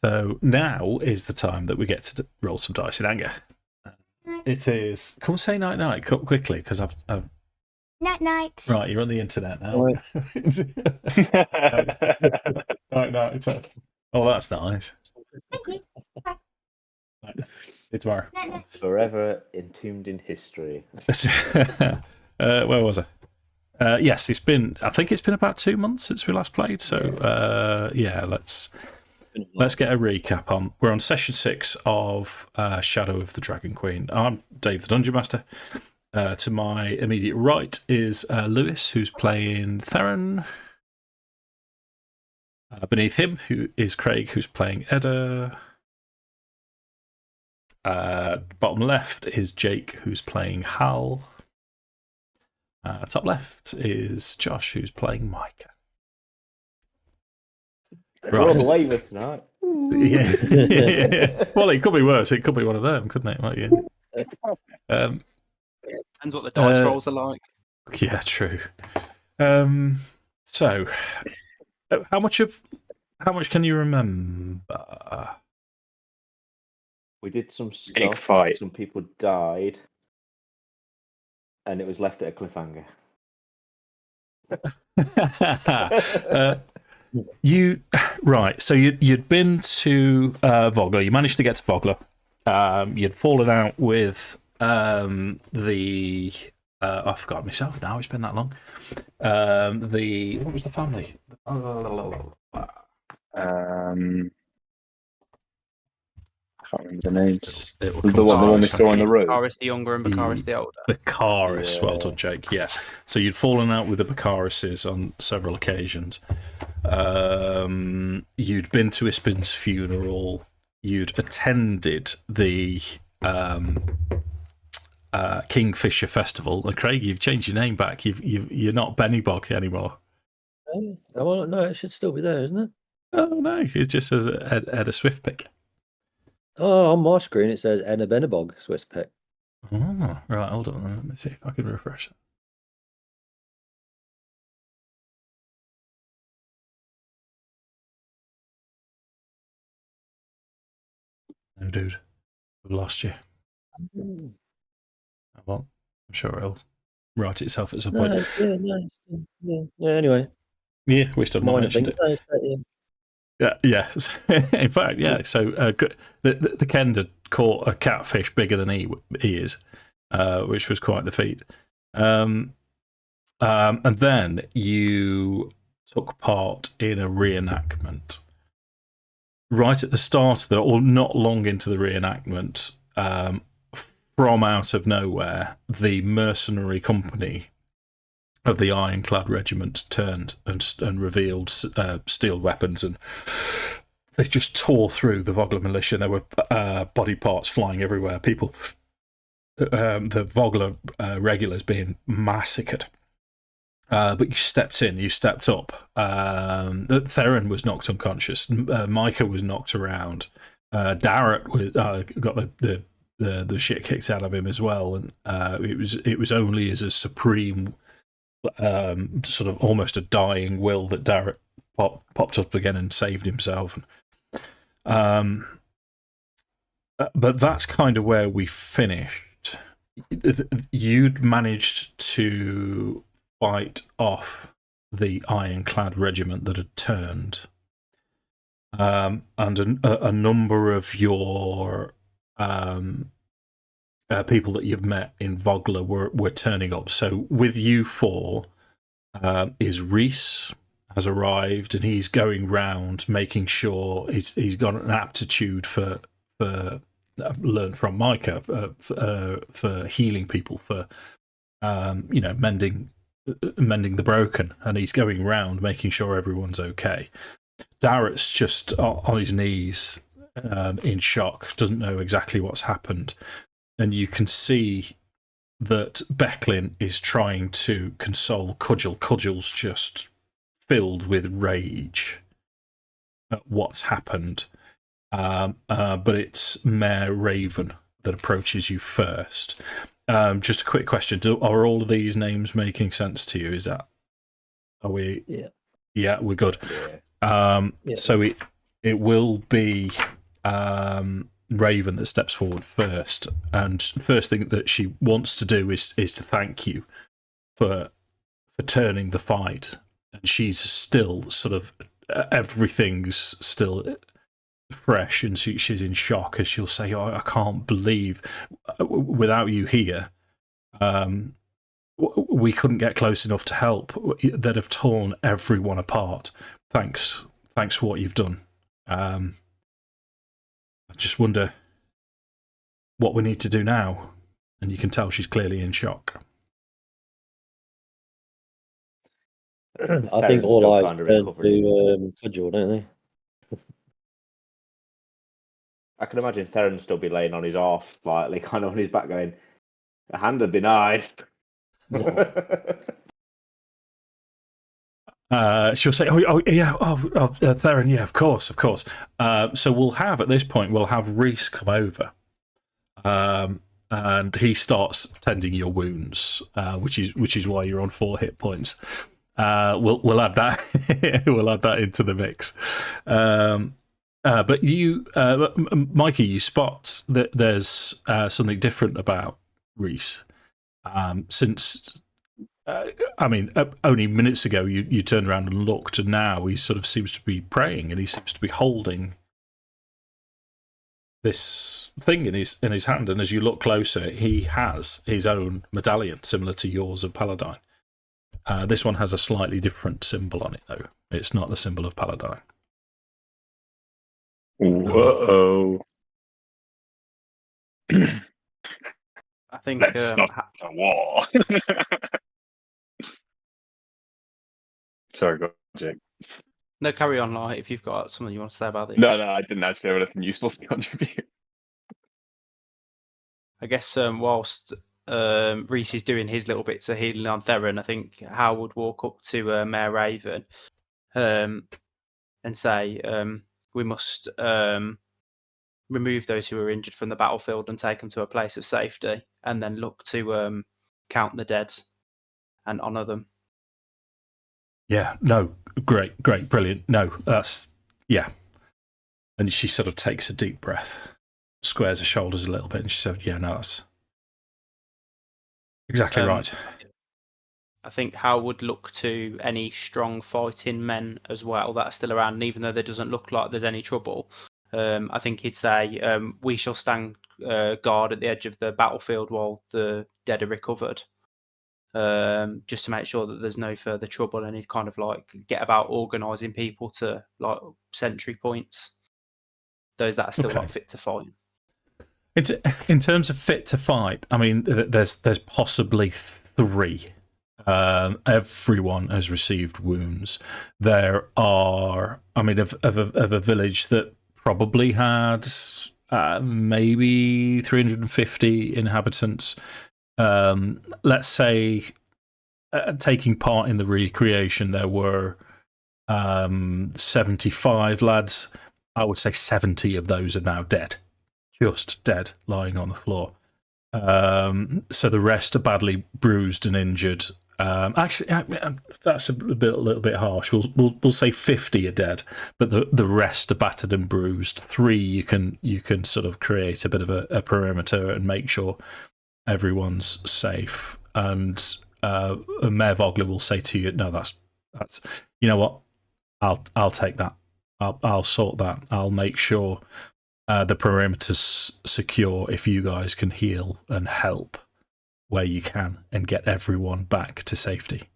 So now is the time that we get to roll some dice in anger. It is. Come say night night quickly because I've. Night night. Right, you're on the internet now. Night night. Oh, that's nice. Thank you. Bye. Night. See you tomorrow. Night night. Forever entombed in history. Where was I? Yes, it's been. I think it's been about 2 months since we last played. So yeah, let's get a recap on. We're on session 6 of Shadow of the Dragon Queen. I'm Dave, the Dungeon Master. To my immediate right is Lewis, who's playing Theron. Beneath him, who is Craig, who's playing Edda. Bottom left is Jake, who's playing Hal. Top left is Josh, who's playing Micah. We're all the way with tonight. Yeah. Well, it could be worse. It could be one of them, couldn't it? Like, yeah. Depends what the dice rolls are like. Yeah, true. So, how much can you remember? We did some stuff. Big fight. Some people died, and it was left at a cliffhanger. So you'd been to Vogler. You managed to get to Vogler. You'd fallen out with I forgot myself now. It's been that long. What was the family? I can't remember the names. The one we saw on the road. Bakaris the younger and Bakaris the older. Bakaris, Yeah. well done, Jake. Yeah. So you'd fallen out with the Bakarises on several occasions. You'd been to Ispin's funeral. You'd attended the Kingfisher Festival. And Craig, you've changed your name back. You're not Benny Bog anymore. Oh, well, no, it should still be there, isn't it? Oh no, it just says Edda Swiftpick. Oh, on my screen it says Edda Benabog Swiftpick. Oh, right, hold on. Let me see if I can refresh it. No, dude. We've lost you. Oh, well, I'm sure it'll right itself at some point. Yeah, anyway. Yeah, we still not mentioned it. Yeah, yes. In fact, yeah. So the Kender caught a catfish bigger than he is, which was quite the feat. And then you took part in a reenactment. Right at the start of or not long into the reenactment, from out of nowhere, the mercenary company of the Ironclad Regiment turned and revealed steel weapons, and they just tore through the Vogler militia. There were body parts flying everywhere. People, the Vogler regulars being massacred. But you stepped in, you stepped up. Theron was knocked unconscious. Micah was knocked around. Darrett got the shit kicked out of him as well, and it was only as a supreme. Sort of almost a dying will that Darrett popped up again and saved himself. But that's kind of where we finished. You'd managed to fight off the Ironclad Regiment that had turned, and a number of your people that you've met in Vogler were turning up. So with you four is Reese has arrived, and he's going round making sure he's got an aptitude for learn from Micah for healing people, for mending the broken, and he's going round making sure everyone's okay. Darrett's just on his knees in shock, doesn't know exactly what's happened. And you can see that Becklin is trying to console Cudgel. Cudgel's just filled with rage at what's happened. But it's Mayor Raven that approaches you first. Just a quick question. Are all of these names making sense to you? Are we... Yeah. Yeah, we're good. Yeah. So it will be Raven that steps forward first, and first thing that she wants to do is to thank you for turning the fight. And she's still sort of everything's still fresh, and she's in shock as she'll say, "Oh, I can't believe without you here, we couldn't get close enough to help. They'd have torn everyone apart. Thanks for what you've done. I just wonder what we need to do now." And you can tell she's clearly in shock. I think all eyes turn to Cudgel, don't they? I can imagine Theron still be laying on his arse slightly, kind of on his back going, "A hand would be nice." She'll say, Theron, yeah, of course. So we'll have, at this point, Reese come over. And he starts tending your wounds, which is why you're on 4 hit points. We'll add that. We'll add that into the mix. But you, Micah, you spot that there's something different about Reese. Since, only minutes ago you turned around and looked, and now he sort of seems to be praying, and he seems to be holding this thing in his hand. And as you look closer, he has his own medallion, similar to yours of Paladine. This one has a slightly different symbol on it, though. It's not the symbol of Paladine. Whoa. I think Let's stop the war. Sorry, go on, Jake. No, carry on, like, if you've got something you want to say about this. No, I didn't actually have anything useful to contribute. I guess whilst Reese is doing his little bits of healing on Theron, I think Hal would walk up to Mayor Raven and say, we must remove those who are injured from the battlefield and take them to a place of safety, and then look to count the dead and honour them. Yeah, no, great, brilliant. No, that's, yeah. And she sort of takes a deep breath, squares her shoulders a little bit, and she said, yeah, no, that's exactly right. I think Hal would look to any strong fighting men as well that are still around, and even though there doesn't look like there's any trouble, I think he'd say, we shall stand guard at the edge of the battlefield while the dead are recovered, just to make sure that there's no further trouble, and he'd kind of like get about organising people to like sentry points, those that are still not fit to fight. It's, in terms of fit to fight, I mean, there's possibly 3. Everyone has received wounds. There are, I mean, of a village that probably had maybe 350 inhabitants. Let's say, taking part in the recreation, there were 75 lads. I would say 70 of those are now dead, just dead, lying on the floor. So the rest are badly bruised and injured. Actually, that's a little bit harsh. We'll say 50 are dead, but the rest are battered and bruised. 3 you can sort of create a bit of a perimeter and make sure everyone's safe. And Mayor Vogler will say to you, "No, that's you know what? I'll take that. I'll sort that. I'll make sure the perimeter's secure if you guys can heal and help where you can and get everyone back to safety."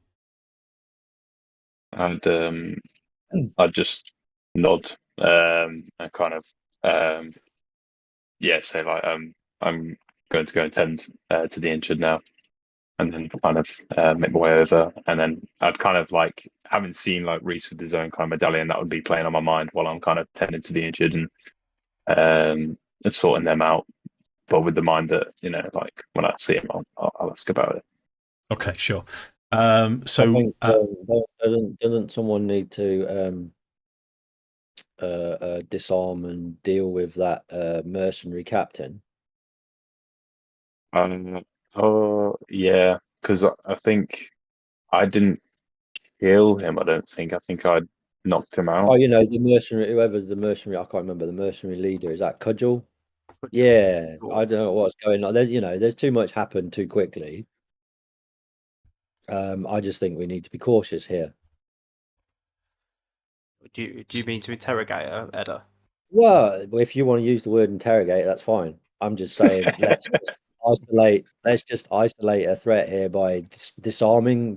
And I'd just nod and kind of say like I'm going to go and tend to the injured now, and then kind of make my way over, and then I'd kind of like, having seen like Reese with his own kind of medallion, that would be playing on my mind while I'm kind of tending to the injured and sorting them out, but with the mind that, you know, like when I see him, I'll ask about it. Okay, sure. So doesn't someone need to disarm and deal with that mercenary captain? Oh yeah, because I think I didn't kill him. I don't think. I think I knocked him out. Oh, the mercenary, whoever's the mercenary, I can't remember the mercenary leader. Is that Cudgel? Yeah, I don't know what's going on. There's too much happened too quickly. I just think we need to be cautious here. Do you mean to interrogate her, Edda? Well, if you want to use the word interrogate, that's fine. I'm just saying let's just isolate a threat here by disarming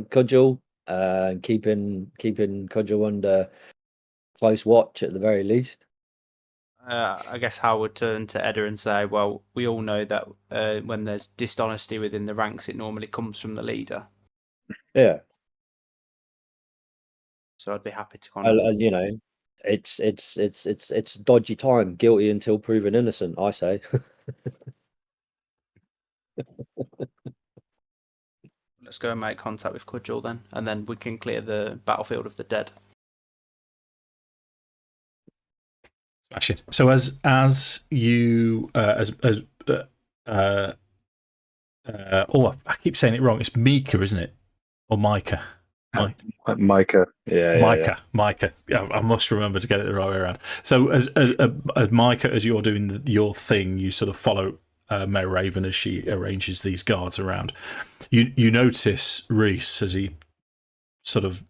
Cudgel, and keeping Cudgel under close watch at the very least. I guess Hal would turn to Edda and say, well, we all know that when there's dishonesty within the ranks, it normally comes from the leader. Yeah. So I'd be happy to kind of... it's dodgy time. Guilty until proven innocent, I say. Let's go and make contact with Cudgel then, and then we can clear the battlefield of the dead. Smashing. So as you I keep saying it wrong. It's Micah, isn't it? Or Micah? Micah. Yeah. Micah. Yeah, I must remember to get it the right way around. So as Micah, as you're doing your thing, you sort of follow Mare Raven as she arranges these guards around. You notice Reese as he sort of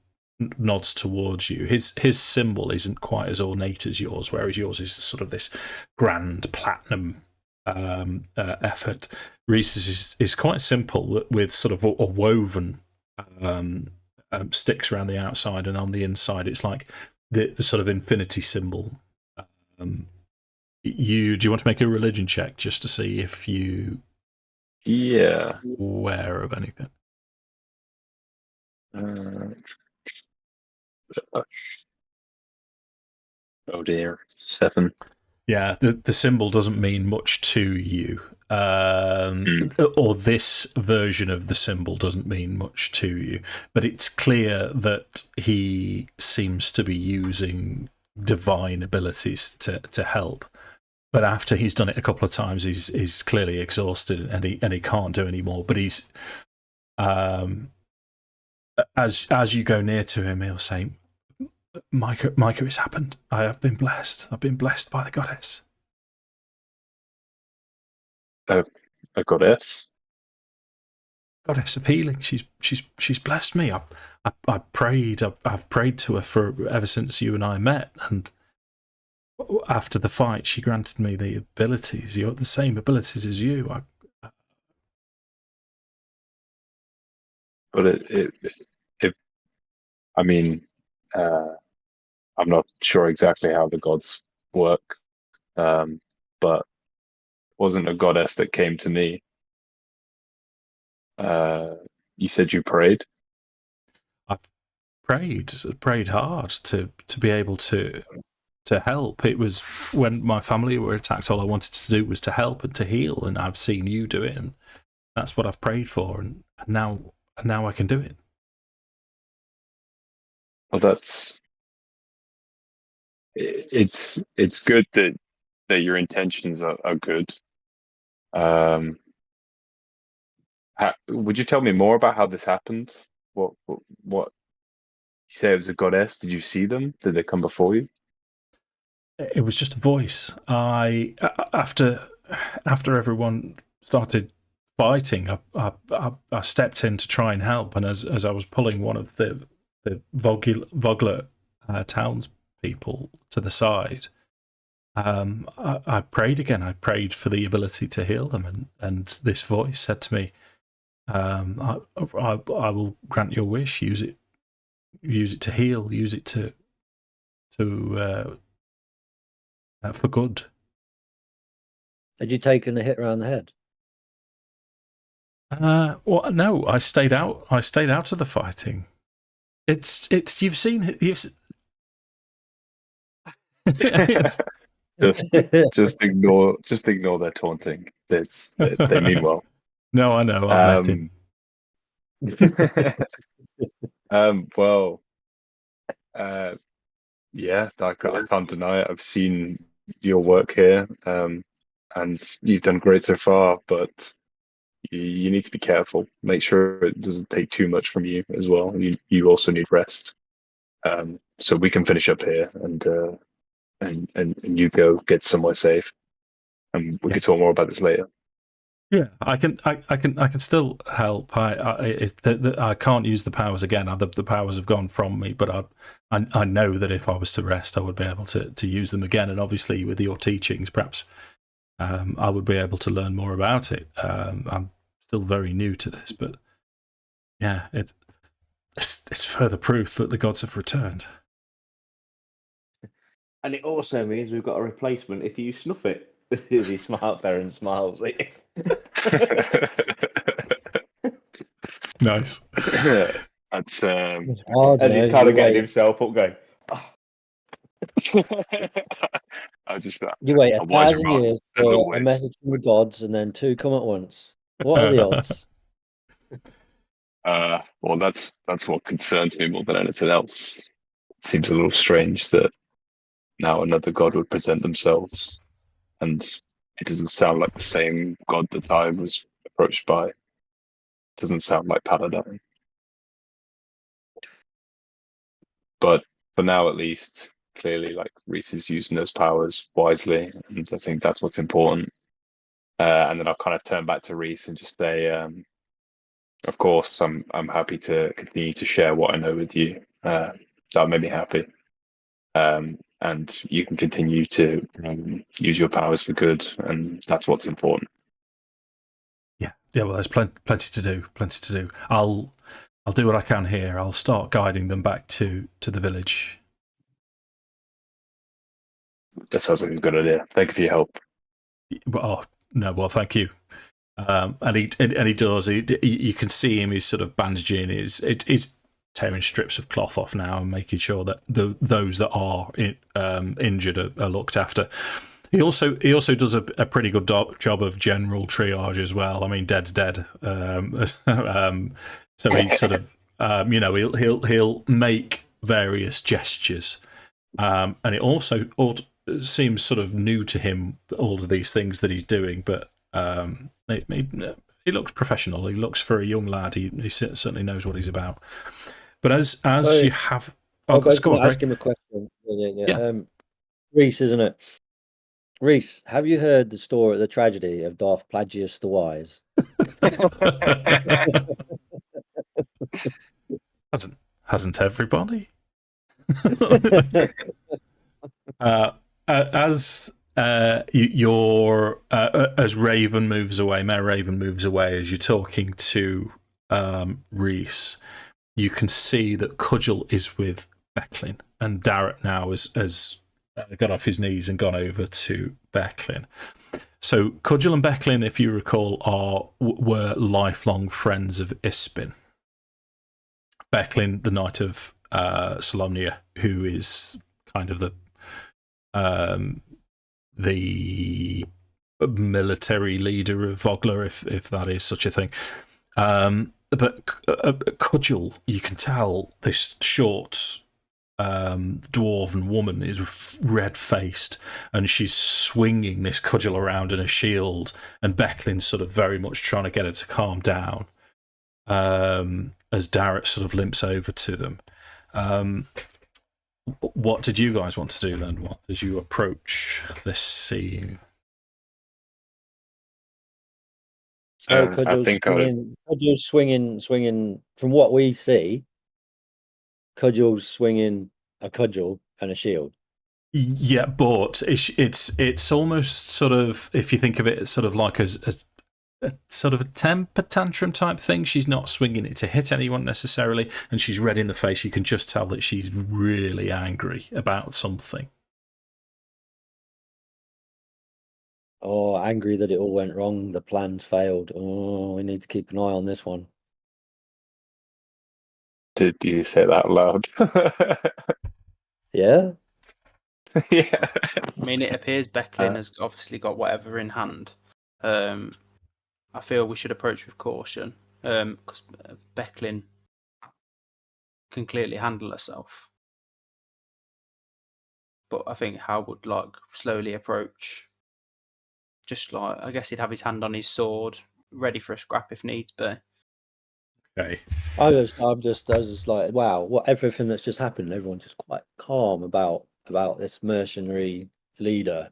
nods towards you. His symbol isn't quite as ornate as yours, whereas yours is sort of this grand platinum effort. Reese's is quite simple, with sort of a woven sticks around the outside, and on the inside it's like the sort of infinity symbol. Do you want to make a religion check just to see if you aware of anything? Oh dear, 7. Yeah, the symbol doesn't mean much to you, or this version of the symbol doesn't mean much to you, but it's clear that he seems to be using divine abilities to help. But after he's done it a couple of times, he's clearly exhausted and he can't do any more. But he's as you go near to him, he'll say, Micah, it's happened. I have been blessed. I've been blessed by the goddess. A goddess? Goddess of healing. She's blessed me. I prayed. I've prayed to her ever since you and I met, and after the fight, she granted me the abilities. You have the same abilities as you. But I mean, I'm not sure exactly how the gods work, but it wasn't a goddess that came to me. You said you prayed? I prayed hard to be able to help. It was when my family were attacked, all I wanted to do was to help and to heal, and I've seen you do it, and that's what I've prayed for, and now I can do it. Well, it's good that your intentions are good. Would you tell me more about how this happened? What you say it was a goddess? Did you see them? Did they come before you? It was just a voice. After everyone started fighting, I stepped in to try and help, and as I was pulling one of the Vogler townspeople to the side, I prayed again. I prayed for the ability to heal them, and this voice said to me, I will grant your wish. Use it to heal. Use it to for good. Had you taken a hit around the head? Well, no. I stayed out of the fighting. It's you've seen. just ignore their taunting. They mean well. No, I know. I met him. Yeah, I can't deny it. I've seen your work here, and you've done great so far. But you need to be careful. Make sure it doesn't take too much from you as well. You also need rest. So we can finish up here, and you go get somewhere safe, and we can talk more about this later. Yeah, I can still help. I can't use the powers again. The powers have gone from me, but I know that if I was to rest, I would be able to use them again. And obviously, with your teachings, perhaps I would be able to learn more about it. I'm still very new to this, but yeah, it's further proof that the gods have returned. And it also means we've got a replacement if you snuff it. Is he smart there and smiles? Nice. That's as he's kind of getting himself up, going. Oh. You wait 1,000 years for a message from the gods, and then 2 come at once. What are the odds? Well, that's what concerns me more than anything else. It seems a little strange that now another god would present themselves, and it doesn't sound like the same god that I was approached by. It doesn't sound like Paladine. But for now, at least, clearly, like, Reese is using those powers wisely, and I think that's what's important. And then I'll kind of turn back to Reese and just say, of course, I'm happy to continue to share what I know with you. That made me happy. And you can continue to use your powers for good, and that's what's important. Yeah. Well, there's plenty to do. I'll do what I can here. I'll start guiding them back to the village. That sounds like a good idea. Thank you for your help. Oh no, well, thank you. And he does. You can see him. He's sort of bandaging. He's tearing strips of cloth off now and making sure that those that are injured are looked after. He also does a pretty good job of general triage as well. I mean, dead's dead. So he's sort of he'll make various gestures, and it also seems sort of new to him, all of these things that he's doing, but he looks professional. He looks, for a young lad, he certainly knows what he's about. But as you have, I was going to ask him a question. Yeah. Reese, isn't it? Reese, have you heard the tragedy of Darth Plagueis the Wise? Hasn't everybody? As Raven moves away, Mayor Raven moves away, as you're talking to Reese, you can see that Cudgel is with Becklin, and Darrett now has got off his knees and gone over to Becklin. So Cudgel and Becklin, if you recall, were lifelong friends of Ispin. Becklin, the Knight of Solamnia, who is kind of the military leader of Vogler, if that is such a thing. But Cudgel, you can tell this short dwarven woman is red-faced, and she's swinging this cudgel around in a shield, and Becklin's sort of very much trying to get her to calm down as Darrett sort of limps over to them. What did you guys want to do then? What as you approach this scene? So Cudgel's swinging. From what we see, Cudgel's swinging a cudgel and a shield. Yeah, but it's almost sort of, if you think of it, it's sort of like a sort of a temper tantrum type thing. She's not swinging it to hit anyone necessarily, and she's red in the face. You can just tell that she's really angry about something. Oh, angry that it all went wrong. The plans failed. Oh, we need to keep an eye on this one. Did you say that out loud? Yeah. Yeah. I mean, it appears Becklin has obviously got whatever in hand. I feel we should approach with caution because Becklin can clearly handle herself. But I think Hal would slowly approach. Just I guess he'd have his hand on his sword, ready for a scrap if needs be. Okay. I was just like, wow, what everything that's just happened. Everyone's just quite calm about this mercenary leader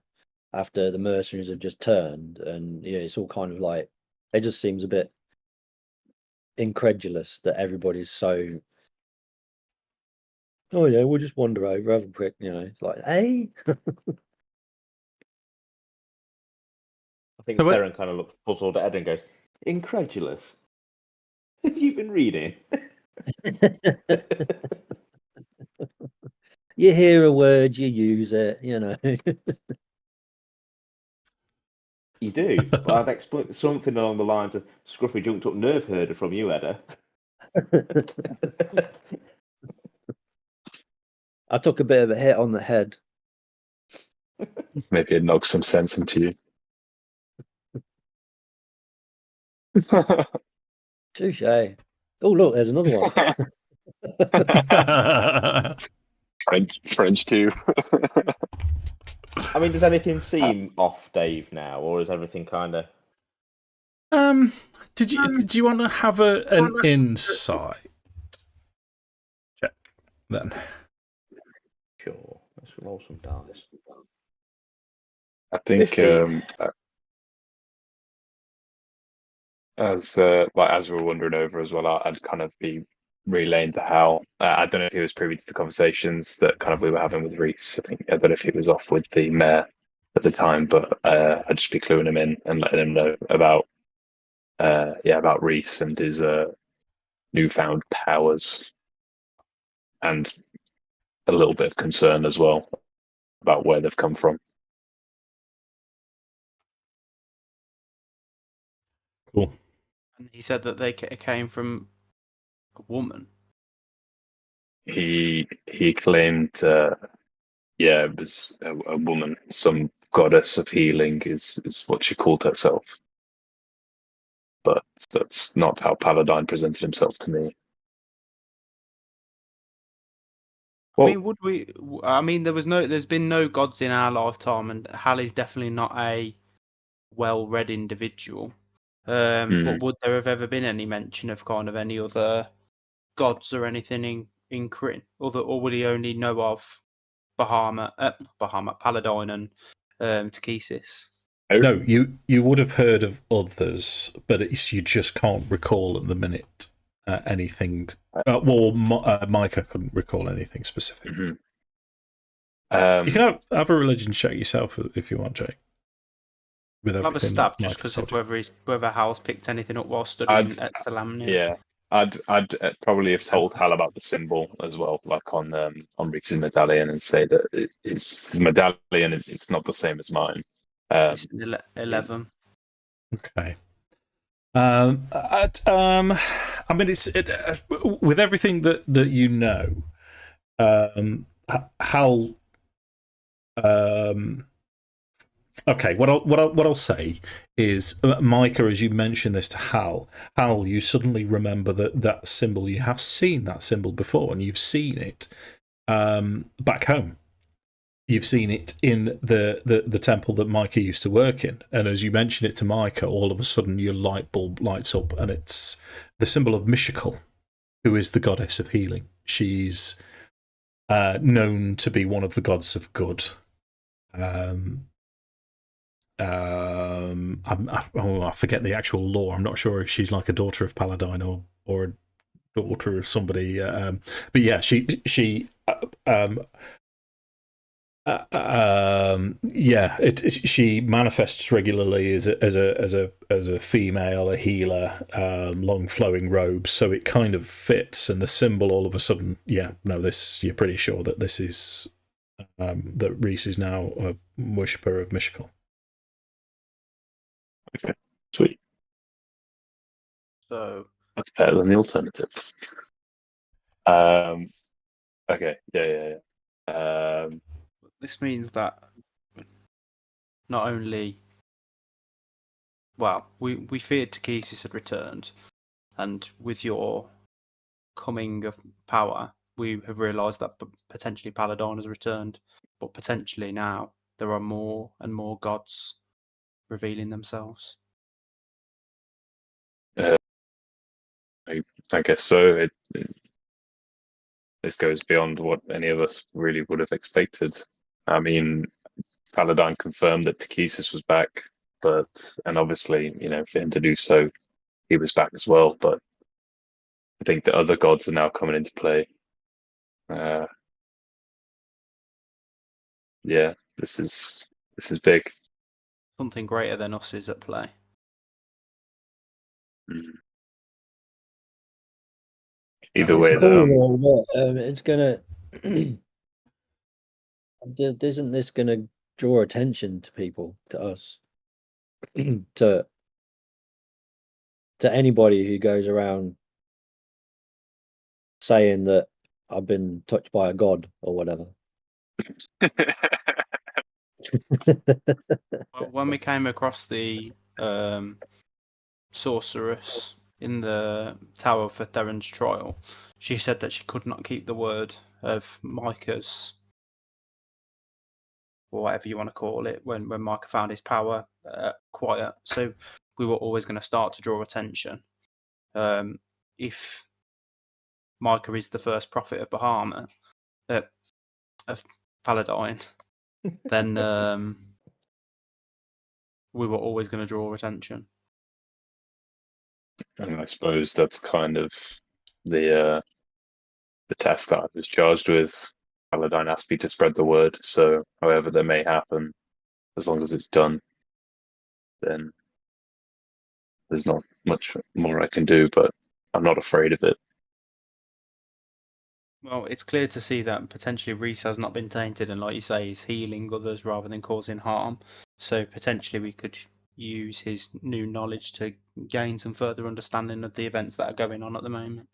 after the mercenaries have just turned, and yeah, it's all kind of like it just seems a bit incredulous that everybody's so. Oh yeah, we'll just wander over, have a quick, it's like, hey. I think So Theron kind of looks puzzled at Edda and goes, incredulous. Have you been reading? You hear a word, you use it, You do, but I'd expect something along the lines of scruffy junked up nerve herder from you, Edda. I took a bit of a hit on the head. Maybe it knocks some sense into you. Touche. Oh, look, there's another one. French too. I mean, does anything seem off, Dave, now, or is everything kind of? Did you want to have an insight check then? Sure, let's roll some dice. I think 15. as we were wandering over as well, I'd kind of be relaying to Hal. I don't know if he was privy to the conversations that kind of we were having with Reese. I don't know if he was off with the mayor at the time, but I'd just be cluing him in and letting him know about about Reese and his newfound powers, and a little bit of concern as well about where they've come from. Cool. And he said that they came from a woman. He claimed, it was a woman, some goddess of healing is what she called herself. But that's not how Paladine presented himself to me. Well, I mean, would we? I mean, there's been no gods in our lifetime, and Hallie's definitely not a well-read individual. But would there have ever been any mention of kind of any other gods or anything in Kryn, or would he only know of Paladine and Takesis? No, you would have heard of others, but you just can't recall at the minute anything. Micah couldn't recall anything specific. Mm-hmm. You can have a religion check yourself if you want, Jake. I'll have a stab just because of whether Hal's picked anything up while studying at Solamnia. Yeah, I'd probably have told Hal about the symbol as well, like on Reese's medallion, and say that his medallion it's not the same as mine. It's 11. Okay. I mean, with everything that you know, Hal. Okay, what I'll say is, Micah, as you mentioned this to Hal, you suddenly remember that symbol. You have seen that symbol before, and you've seen it back home. You've seen it in the temple that Micah used to work in, and as you mention it to Micah, all of a sudden your light bulb lights up, and it's the symbol of Mishakal, who is the goddess of healing. She's known to be one of the gods of good. I forget the actual lore. I'm not sure if she's like a daughter of Paladine or a daughter of somebody. But yeah, she manifests regularly as a female, a healer, long flowing robes, so it kind of fits. And the symbol, all of a sudden, you're pretty sure that this is that Reese is now a worshipper of Mishakal. Okay, sweet. So that's better than the alternative. Okay, yeah. This means that not only, we feared Takesis had returned, and with your coming of power, we have realised that potentially Paladine has returned, but potentially now there are more and more gods revealing themselves. I guess so. This goes beyond what any of us really would have expected. I mean, Paladine confirmed that Takesis was back, and obviously, for him to do so, he was back as well. But I think the other gods are now coming into play. Yeah, this is big. Something greater than us is at play. Either way, it's gonna. Isn't this gonna draw attention to people, to us, to anybody who goes around saying that I've been touched by a god or whatever? Well, when we came across the sorceress in the tower for Theron's trial, she said that she could not keep the word of Micah's, or whatever you want to call it, when Micah found his power quiet. So we were always going to start to draw attention. If Micah is the first prophet of Bahamut, of Paladine, then we were always going to draw attention. And I suppose that's kind of the task that I was charged with. Paladine asked me to spread the word, so however that may happen, as long as it's done, then there's not much more I can do, but I'm not afraid of it. Well, it's clear to see that potentially Reese has not been tainted, and like you say, he's healing others rather than causing harm. So potentially we could use his new knowledge to gain some further understanding of the events that are going on at the moment.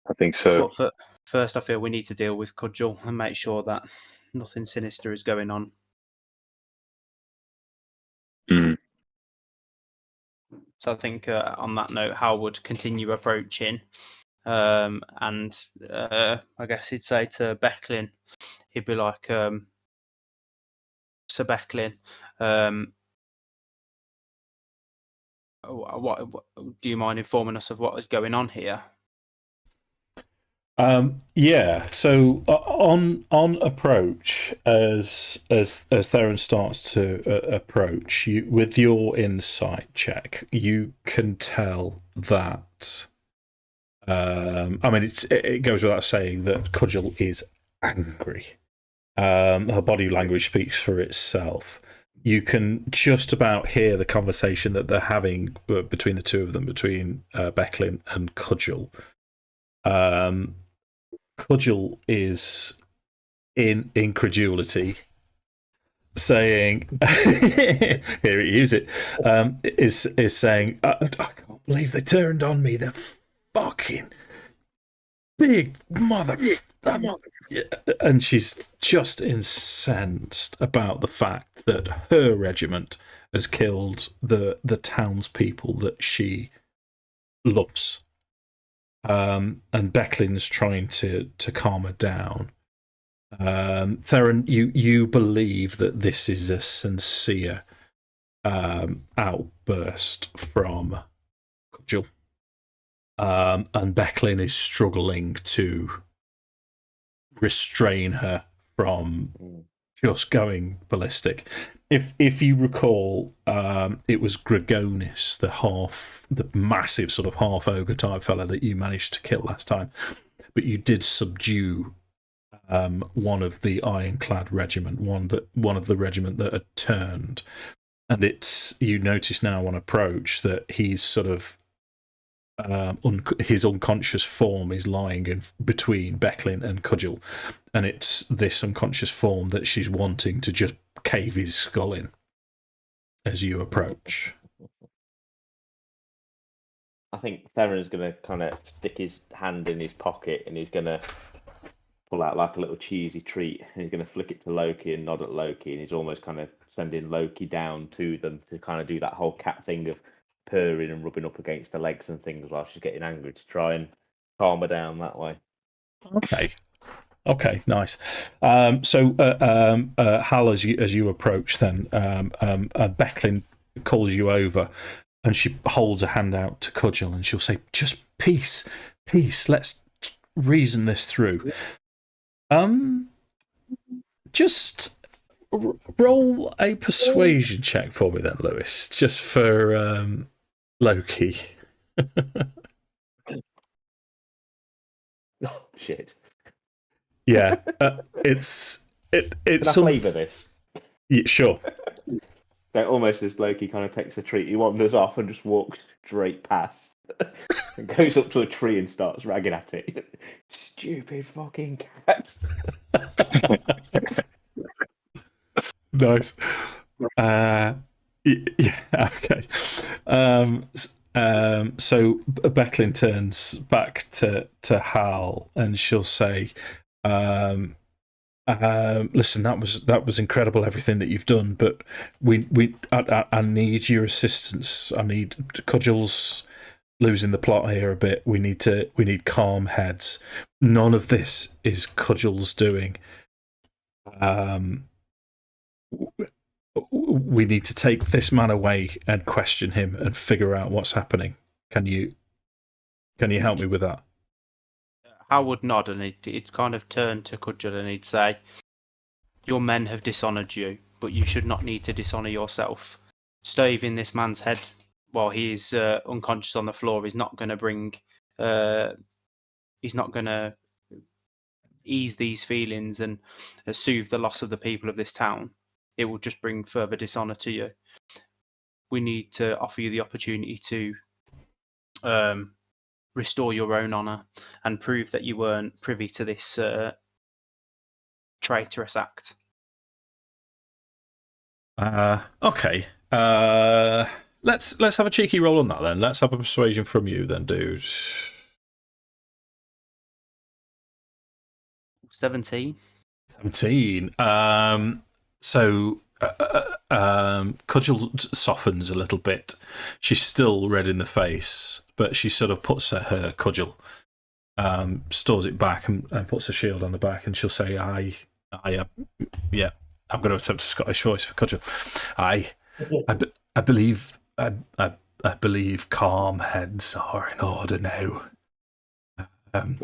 I think so. But first, I feel we need to deal with Cudgel and make sure that nothing sinister is going on. So I think on that note, Hal would continue approaching. And I guess he'd say to Becklin, he'd be like, Sir Becklin, what do you mind informing us of what is going on here? Yeah. So on approach, as Theron starts to approach you with your insight check, you can tell that. I mean, it goes without saying that Cudgel is angry. Her body language speaks for itself. You can just about hear the conversation that they're having between the two of them, between Becklin and Cudgel. Cudgel is in incredulity, saying, "Here, use it." Is saying, "I can't believe they turned on me. They're fucking big mother." And she's just incensed about the fact that her regiment has killed the townspeople that she loves. And Becklin's trying to calm her down. Theron, you believe that this is a sincere outburst from Cudgel. And Becklin is struggling to restrain her from just going ballistic. If you recall, it was Gregonis, the massive sort of half ogre type fella that you managed to kill last time, but you did subdue one of the ironclad regiment, one of the regiment that had turned, and you notice now on approach that he's sort of his unconscious form is lying in between Becklin and Cudgel, and it's this unconscious form that she's wanting to just cave his skull in as you approach. I think Theron's going to kind of stick his hand in his pocket and he's going to pull out like a little cheesy treat and he's going to flick it to Loki and nod at Loki, and he's almost kind of sending Loki down to them to kind of do that whole cat thing of purring and rubbing up against the legs and things while she's getting angry, to try and calm her down that way. Okay, nice. So Hal, as you approach, then Becklin calls you over and she holds a hand out to Cudgel, and she'll say, "Just peace, peace. Let's reason this through." Just roll a persuasion check for me, then, Lewis, just for Loki. Oh, shit. Yeah, it's Can I flavour this? Yeah, sure. So almost as Loki kind of takes the treat, he wanders off and just walks straight past and goes up to a tree and starts ragging at it. Stupid fucking cat. Nice. Yeah, okay. So Becklin turns back to Hal, and she'll say, "Listen, that was incredible, everything that you've done, but I need your assistance. I need Cudgel's losing the plot here a bit. We need calm heads. None of this is Cudgel's doing. We need to take this man away and question him and figure out what's happening. Can you help me with that?" Hal would nod, and he'd kind of turn to Cudgel and he'd say, "Your men have dishonoured you, but you should not need to dishonour yourself. Staving this man's head while he is unconscious on the floor is not going to bring. He's not going to ease these feelings and soothe the loss of the people of this town. It will just bring further dishonour to you. We need to offer you the opportunity to restore your own honour and prove that you weren't privy to this traitorous act." Okay. Let's have a cheeky roll on that then. Let's have a persuasion from you then, dude. 17. 17. So Cudgel softens a little bit. She's still red in the face, but she sort of puts her cudgel, stores it back and puts a shield on the back, and she'll say, yeah, I'm going to attempt a Scottish voice for Cudgel. I believe calm heads are in order now. I'm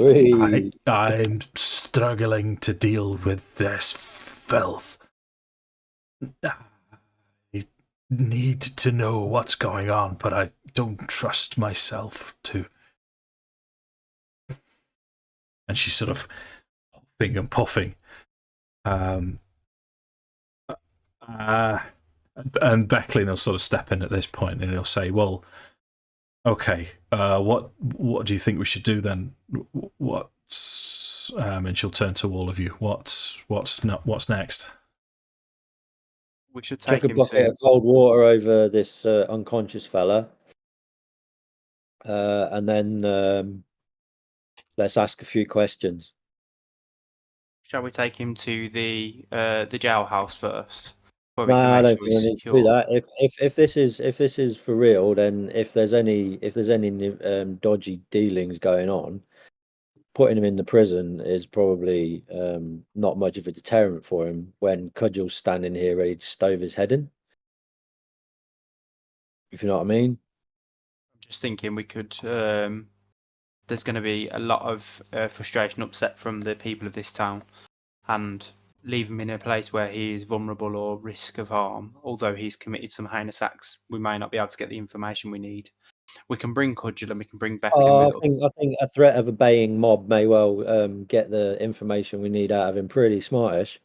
struggling to deal with this filth. I need to know what's going on, but I don't trust myself to. And she's sort of huffing and puffing. And Becklin will sort of step in at this point, and he'll say, "Well, okay, what do you think we should do then? And she'll turn to all of you. What's next?" We should take Chuck a him bucket to of cold water over this unconscious fella, and then let's ask a few questions. Shall we take him to the jailhouse first? No, I don't think we need to do that. If this is for real, then if there's any dodgy dealings going on, putting him in the prison is probably not much of a deterrent for him when Cudgel's standing here ready to stove his head in. If you know what I mean. I'm just thinking we could. There's going to be a lot of frustration, upset from the people of this town, and leave him in a place where he is vulnerable or risk of harm. Although he's committed some heinous acts, we may not be able to get the information we need. We can bring Cudgel and we can bring Becklin with us. I think a threat of a baying mob may well get the information we need out of him pretty smartish.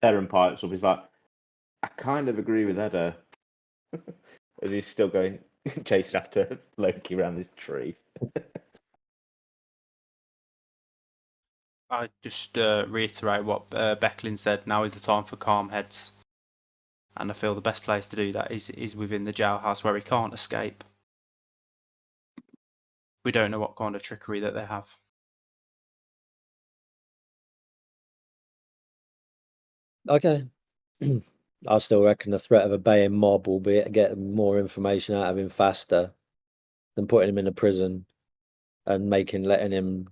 Theron pipes up. He's like, "I kind of agree with Edda." As he's still going chasing after Loki around this tree. I just reiterate what Becklin said. Now is the time for calm heads, and I feel the best place to do that is within the jailhouse where he can't escape. We don't know what kind of trickery that they have. Okay. I still reckon the threat of a baying mob will get more information out of him faster than putting him in a prison and letting him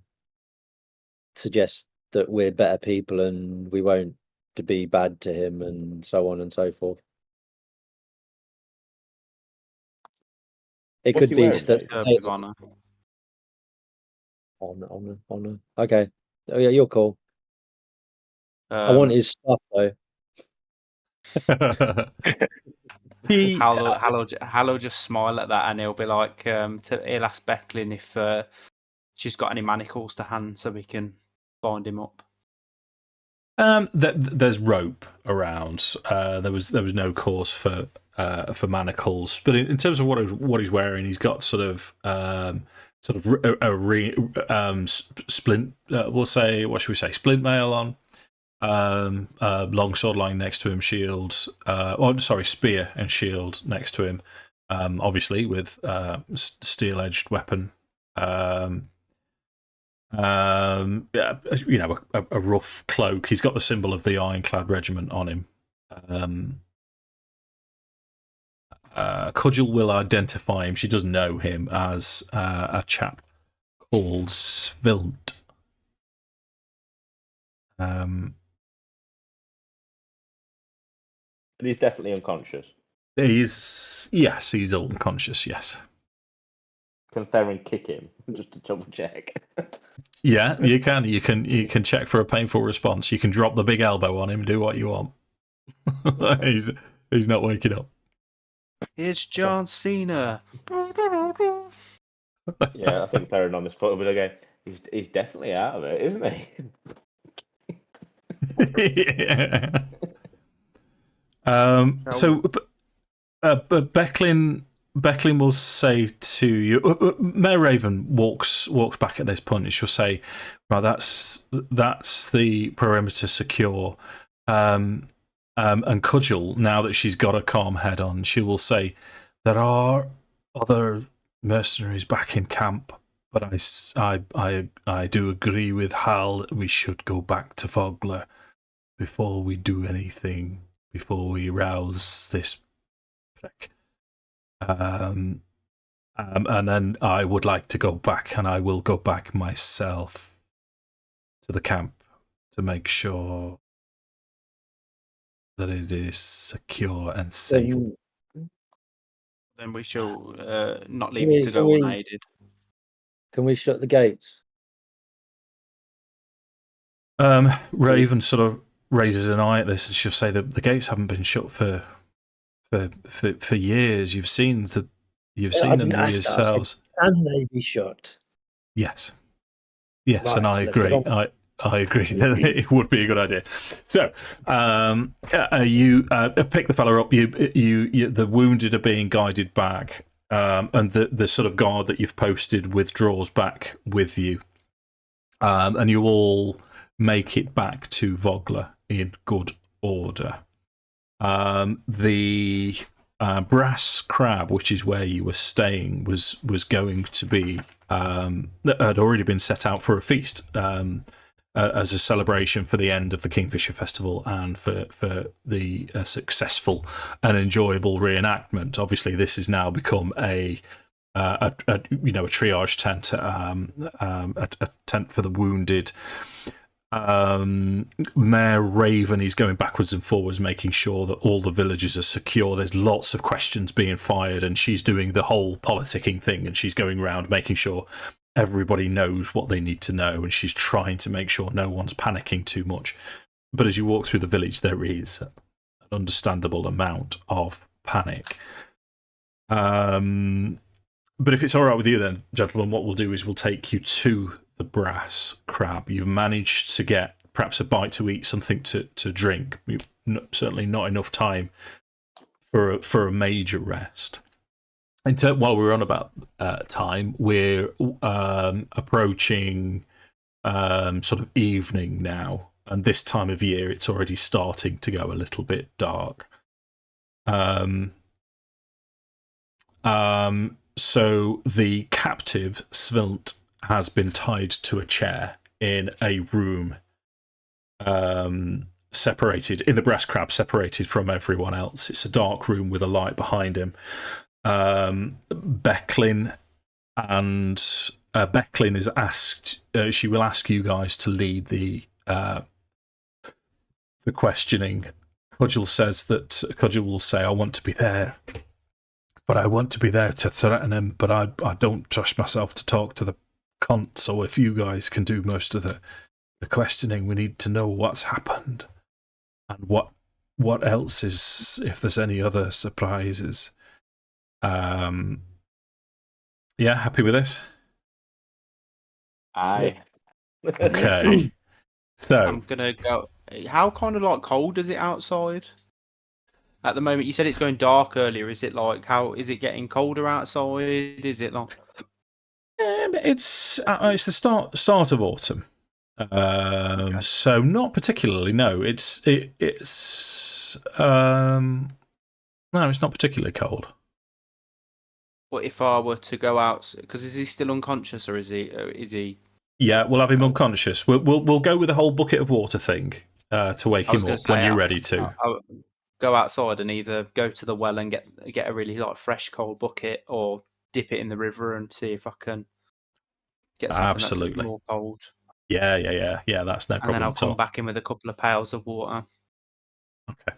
suggest that we're better people and we won't to be bad to him and so on and so forth. It What's could he be wearing, Dave? Of honor. on. Okay. Oh yeah, you're cool. I Um, want his stuff though. Hal'll just smile at that, and he'll be like, he'll ask Becklin if she's got any manacles to hand, so we can bind him up. There's rope around. There was no cause for manacles, but in terms of what he's wearing, he's got sort of splint. We'll say, what should we say? Splint mail on. Long sword lying next to him, shield. Spear and shield next to him. Obviously with steel-edged weapon. A rough cloak. He's got the symbol of the Ironclad Regiment on him. Cudgel will identify him. She does know him as a chap called Svilt. And he's definitely unconscious. He's unconscious. Yes. Can Theron kick him just to double check? Yeah, you can. You can check for a painful response. You can drop the big elbow on him and do what you want. he's not waking up. It's John Cena. Yeah, I think Theron on this spot will be like, he's definitely out of it, isn't he? Yeah. But Becklin will say to you, Mayor Raven walks back at this point, and she'll say, "Right, that's the perimeter secure." And Cudgel, now that she's got a calm head on, she will say, "There are other mercenaries back in camp, but I do agree with Hal that we should go back to Vogler before we do anything, before we rouse this prick. And then I would like to go back, and I will go back myself to the camp to make sure that it is secure and safe." Then we shall not leave you to go unaided. Can we shut the gates? Raven sort of raises an eye at this, and she'll say that the gates haven't been shut for years. You've seen them yourselves. Can they be shut? Yes, right, and I agree. I agree that it would be a good idea. So, you pick the fella up. The wounded are being guided back, and the sort of guard that you've posted withdraws back with you, and you all make it back to Vogler in good order. The Brass Crab, which is where you were staying, was going to be had already been set out for a feast. As a celebration for the end of the Kingfisher Festival and for the successful and enjoyable reenactment. Obviously, this has now become a triage tent, a tent for the wounded. Mayor Raven is going backwards and forwards, making sure that all the villages are secure. There's lots of questions being fired, and she's doing the whole politicking thing, and she's going around making sure everybody knows what they need to know, and she's trying to make sure no one's panicking too much. But as you walk through the village, there is an understandable amount of panic. But if it's all right with you then, gentlemen, what we'll do is we'll take you to the Brass Crab. You've managed to get perhaps a bite to eat, something to drink. Certainly not enough time for a major rest. While we're on about time, we're approaching sort of evening now, and this time of year it's already starting to go a little bit dark. So the captive Svilt has been tied to a chair in a room, separated in the Brass Crab, separated from everyone else. It's a dark room with a light behind him. Becklin is asked. She will ask you guys to lead the questioning. Cudgel will say, "I want to be there but I want to be there to threaten him, but I don't trust myself to talk to the cunt, so if you guys can do most of the questioning, we need to know what's happened and what else is, if there's any other surprises. Yeah, happy with this? Aye. Okay. So I'm gonna go. How kind of like cold is it outside at the moment? You said it's going dark earlier. Is it like how is it getting colder outside? Is it like? it's the start of autumn. Okay. So not particularly. No, it's no, it's not particularly cold. What if I were to go out? Because is he still unconscious or is he? Yeah, we'll have him unconscious. We'll go with the whole bucket of water thing to wake him up when you're ready to. I'll go outside and either go to the well and get a really like fresh cold bucket, or dip it in the river and see if I can get something that's a bit more cold. Yeah. That's no problem. And then I'll at come all. back in with a couple of pails of water. Okay.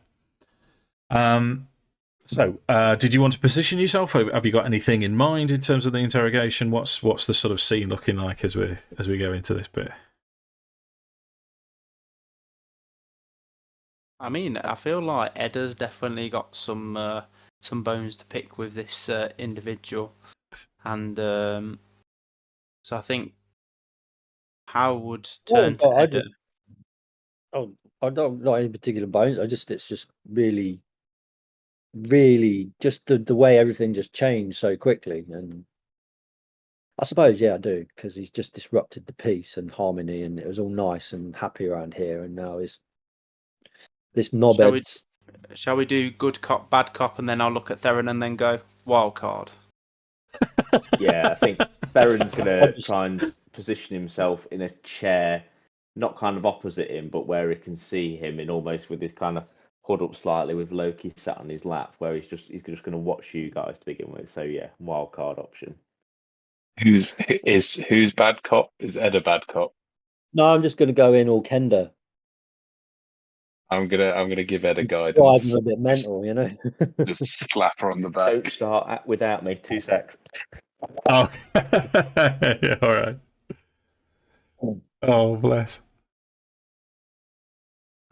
So, did you want to position yourself? Have you got anything in mind in terms of the interrogation? What's the sort of scene looking like as we go into this bit? I mean, I feel like Edda's definitely got some bones to pick with this individual, and so I think Hal would turn to Edda. I don't not any particular bones. It's just really just the way everything just changed so quickly, and I suppose I do, because he's just disrupted the peace and harmony, and it was all nice and happy around here, and now it's this knobhead. Shall we do good cop, bad cop, and then I'll look at Theron and then go wild card? Yeah, I think Theron's going to try and position himself in a chair, not kind of opposite him, but where he can see him, in almost with his kind of hood up slightly, with Loki sat on his lap, where he's just going to watch you guys to begin with. So yeah, wild card option. Who's bad cop? Is Ed a bad cop? No, I'm just going to go in all Kender. I'm gonna give Ed a guide. Driving a bit mental, you know. Just slap her on the back. Don't start without me. 2 secs. Oh, yeah, all right. Oh, bless.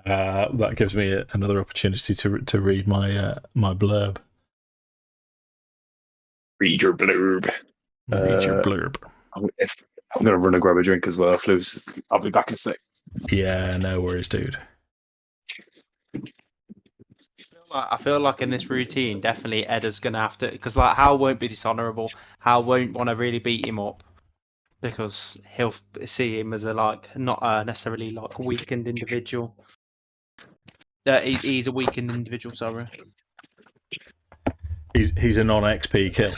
That gives me another opportunity to read my blurb. Read your blurb. Read your blurb. I'm gonna run and grab a drink as well, Flus. I'll be back in a sec. Yeah, no worries, dude. I feel like in this routine, definitely Edda's gonna have to, because like Hal won't be dishonourable. Hal won't want to really beat him up, because he'll see him as a not necessarily like a weakened individual. He's a weakened individual. Sorry. He's a non-XP kill.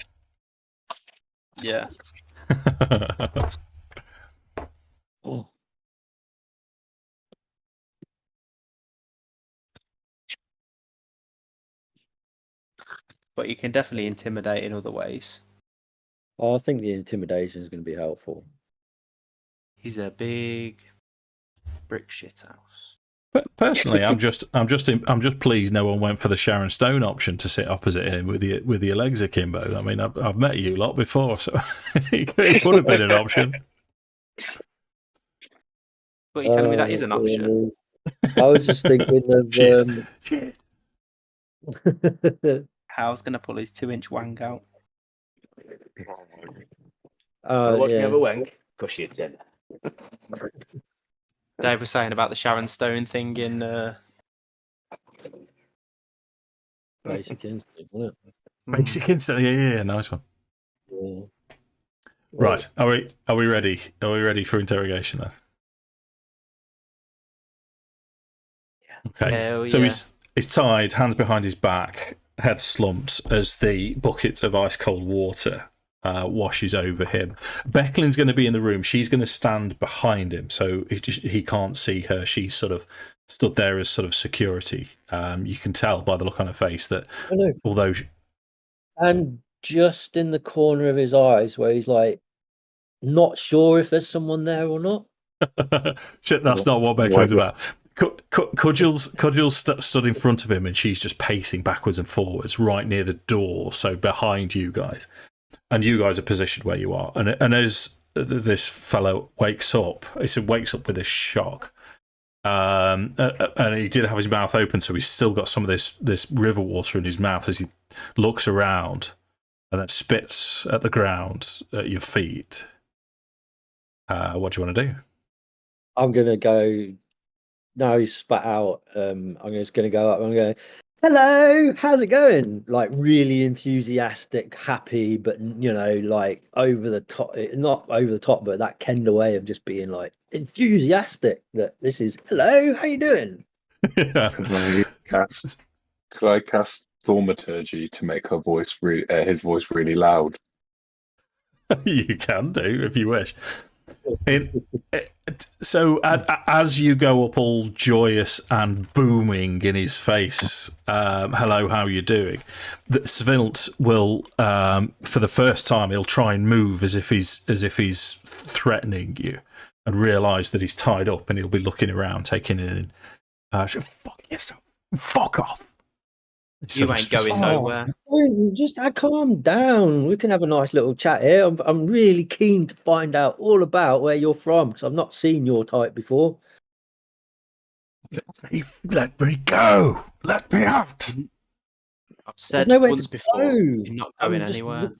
Yeah. Oh. But you can definitely intimidate in other ways. I think the intimidation is going to be helpful. He's a big brick shithouse. But personally, I'm just pleased no one went for the Sharon Stone option to sit opposite him with your legs akimbo. I mean, I've met you lot before, so it would have been an option. But you're telling me that is an option? I was just thinking of Shit. Hal's gonna pull his 2-inch wang out. Watch me have a wank. Of course you did. Dave was saying about the Sharon Stone thing in Basic Instinct, wasn't it? Basic Instinct, yeah, nice one. Yeah. Right, are we ready? Are we ready for interrogation then? Okay. Hell So yeah. he's tied, hands behind his back, head slumped as the bucket of ice cold water washes over him. Becklin's going to be in the room. She's going to stand behind him, so he can't see her. She's sort of stood there as sort of security. You can tell by the look on her face that although and just in the corner of his eyes where he's like not sure if there's someone there or not. Shit, that's not what Becklin's about. Cudgel's stood in front of him, and she's just pacing backwards and forwards right near the door, so behind you guys. And you guys are positioned where you are. And as this fellow wakes up with a shock. And he did have his mouth open, so he's still got some of this river water in his mouth as he looks around and then spits at the ground at your feet. What do you want to do? I'm going to go. Now he's spat out. I'm just going to go up. I'm going to go, hello, how's it going? Like really enthusiastic, happy, but like over the top. Not over the top, but that Kender way of just being like enthusiastic. That this is hello, how you doing? Could I cast Thaumaturgy to make his voice really loud? You can do if you wish. So as you go up all joyous and booming in his face, hello, how you doing? Svilt will, for the first time, he'll try and move as if he's threatening you, and realise that he's tied up, and he'll be looking around, taking it in. Fuck yourself, fuck off. You ain't going nowhere. Just calm down. We can have a nice little chat here. I'm really keen to find out all about where you're from, because I've not seen your type before. Let me go. Let me out. I've said once before, you're not going anywhere.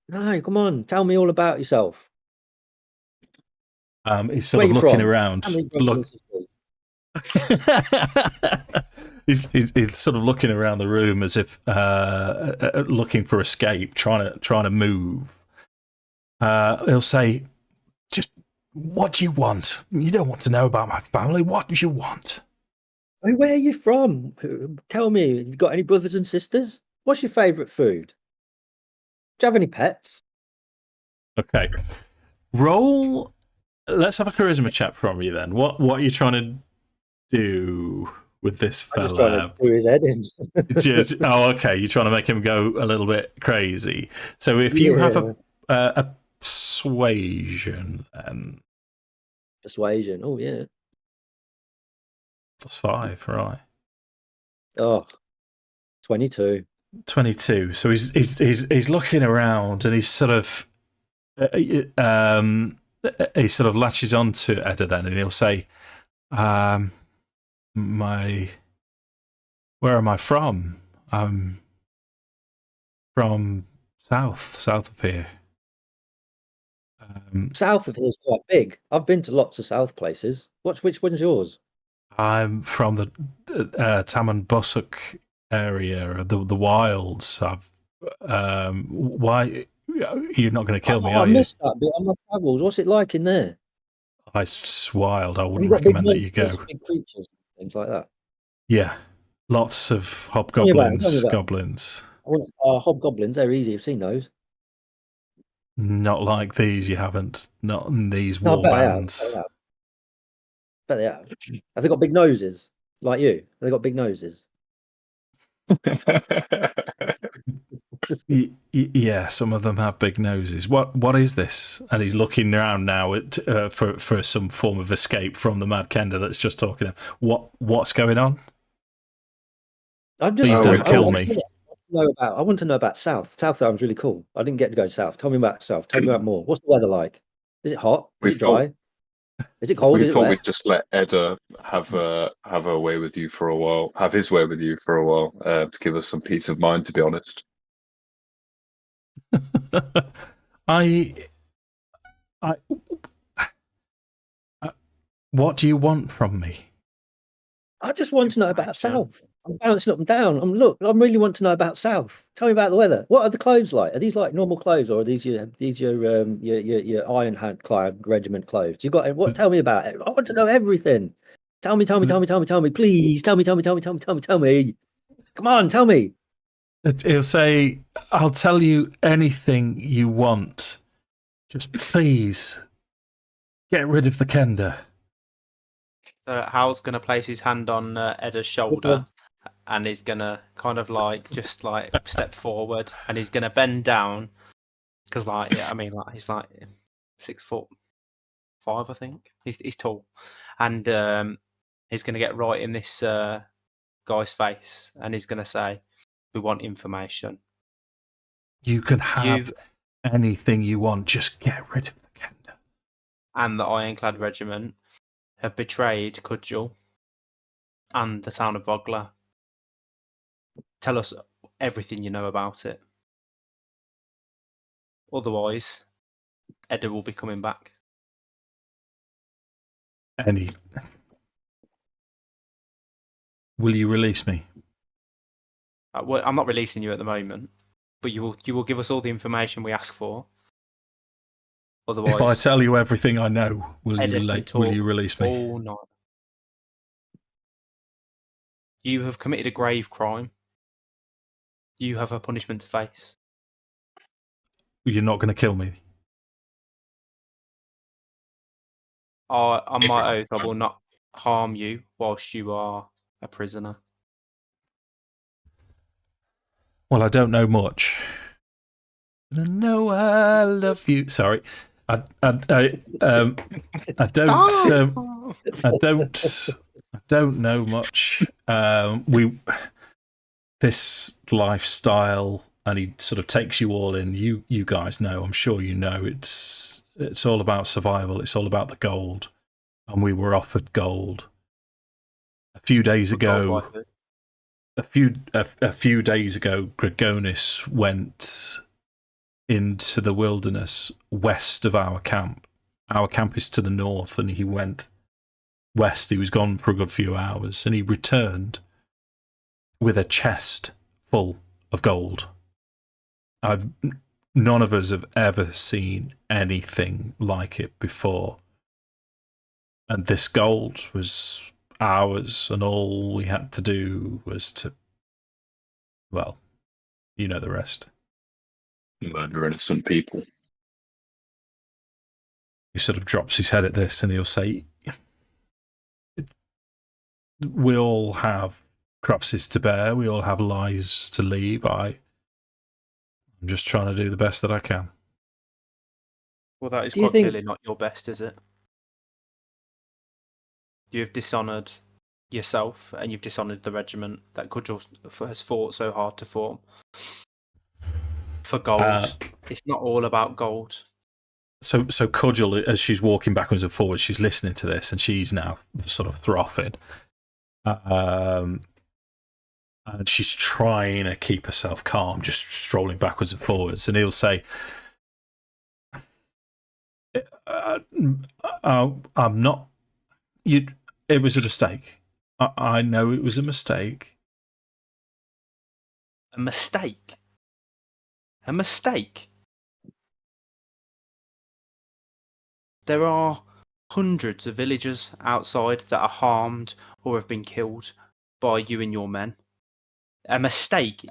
No, come on. Tell me all about yourself. He's sort of looking around. He's sort of looking around the room as if looking for escape, trying to move. He'll say, "Just what do you want? You don't want to know about my family. What do you want?" Where are you from? Tell me. Have you got any brothers and sisters? What's your favourite food? Do you have any pets? Okay, roll. Let's have a charisma check from you then. What are you trying to do with this fella? I'm just trying to do his head in. Okay. You're trying to make him go a little bit crazy. So if you have a persuasion, then persuasion. Oh yeah. +5, right? Oh, 22. 22. So he's looking around, and he's sort of he sort of latches onto Edda then, and he'll say, where am I from? I'm from south of here. South of here is quite big. I've been to lots of south places. Which one's yours? I'm from the Taman Bussock area, the wilds. Why you're not going to kill me? I missed that bit on my travels. What's it like in there? It's wild. I wouldn't recommend that you go. Big creatures, things like that. Yeah, lots of hobgoblins, goblins. Hobgoblins, they're easy. I've seen those. Not like these. You haven't. Not in these war bands. Bet they have. Have they got big noses like you? Have they got big noses? Yeah, some of them have big noses. What is this? And he's looking around now for some form of escape from the mad Kender that's just talking. What's going on? Please don't kill me. I want to know about South. South sounds really cool. I didn't get to go south. Tell me about South. Tell me about more. What's the weather like? Is it hot? Is it dry? Is it cold? We thought we'd just let Edda have her way with you for a while, have his way with you for a while, to give us some peace of mind. To be honest, what do you want from me? I just want to know about South. I'm bouncing up and down. I really want to know about South. Tell me about the weather. What are the clothes like? Are these like normal clothes, or are these your Iron Hand clad regiment clothes? You got what? Tell me about it. I want to know everything. Tell me, please. Tell me. Come on, tell me. He'll say, "I'll tell you anything you want. Just please get rid of the Kender." So Hal's going to place his hand on Edda's shoulder, and he's going to kind of just step forward, and he's going to bend down, because he's like 6'5", I think. He's tall, and He's going to get right in this guy's face, and he's going to say, "We want information." You can have anything you want. Just get rid of the Kender. And the Ironclad Regiment have betrayed Cudgel and the town of Vogler. Tell us everything you know about it. Otherwise, Edda will be coming back. Will you release me? Well, I'm not releasing you at the moment, but you will give us all the information we ask for. Otherwise, if I tell you everything I know, will you release me? All night. You have committed a grave crime. You have a punishment to face. You're not going to kill me. On my oath, I will not harm you whilst you are a prisoner. Well, I don't know much. But I know I love you. Sorry, I don't know much. This lifestyle, and he sort of takes you all in. You guys know, I'm sure you know, it's all about survival. It's all about the gold, and we were offered gold a few days ago. A few days ago, Dragonlance went into the wilderness west of our camp. Our camp is to the north, and he went west. He was gone for a good few hours, and he returned with a chest full of gold. None of us have ever seen anything like it before. And this gold was ours, and all we had to do was to, well, you know the rest. Murder innocent people. He sort of drops his head at this, and he'll say, we all have crosses to bear, we all have lives to leave. I'm just trying to do the best that I can. Well, that is quite clearly not your best, is it? You have dishonoured yourself, and you've dishonoured the regiment that Cudgel has fought so hard to form. For gold. It's not all about gold. So Cudgel, as she's walking backwards and forwards, she's listening to this, and she's now sort of frothing. And she's trying to keep herself calm, just strolling backwards and forwards. And he'll say, I'm not... It was a mistake. I know it was a mistake. A mistake? A mistake? There are hundreds of villagers outside that are harmed or have been killed by you and your men. A mistake?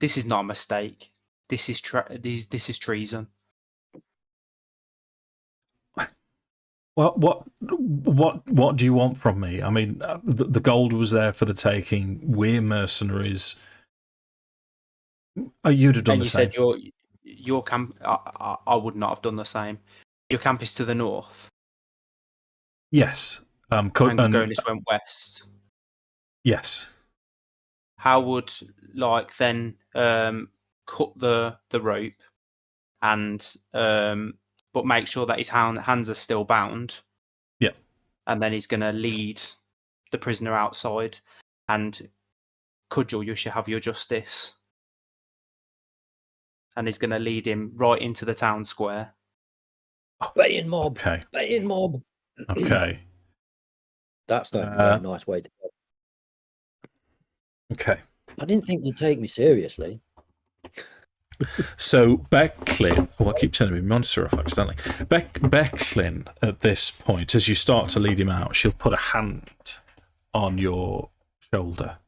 This is not a mistake. This is treason. What do you want from me? I mean, the gold was there for the taking. We're mercenaries. You'd have done the same. And you said your camp. I would not have done the same. Your camp is to the north. Yes. And Dragonlance went west. Yes. How would then cut the rope and but make sure that his hands are still bound. Yeah. And then he's going to lead the prisoner outside, and Cudgel, you should have your justice. And he's going to lead him right into the town square. Baying mob. Okay. Baying mob. Okay. That's not a very nice way to go. Okay. I didn't think you'd take me seriously. So Becklin, I keep turning my monitor off accidentally. Becklin, at this point, as you start to lead him out, she'll put a hand on your shoulder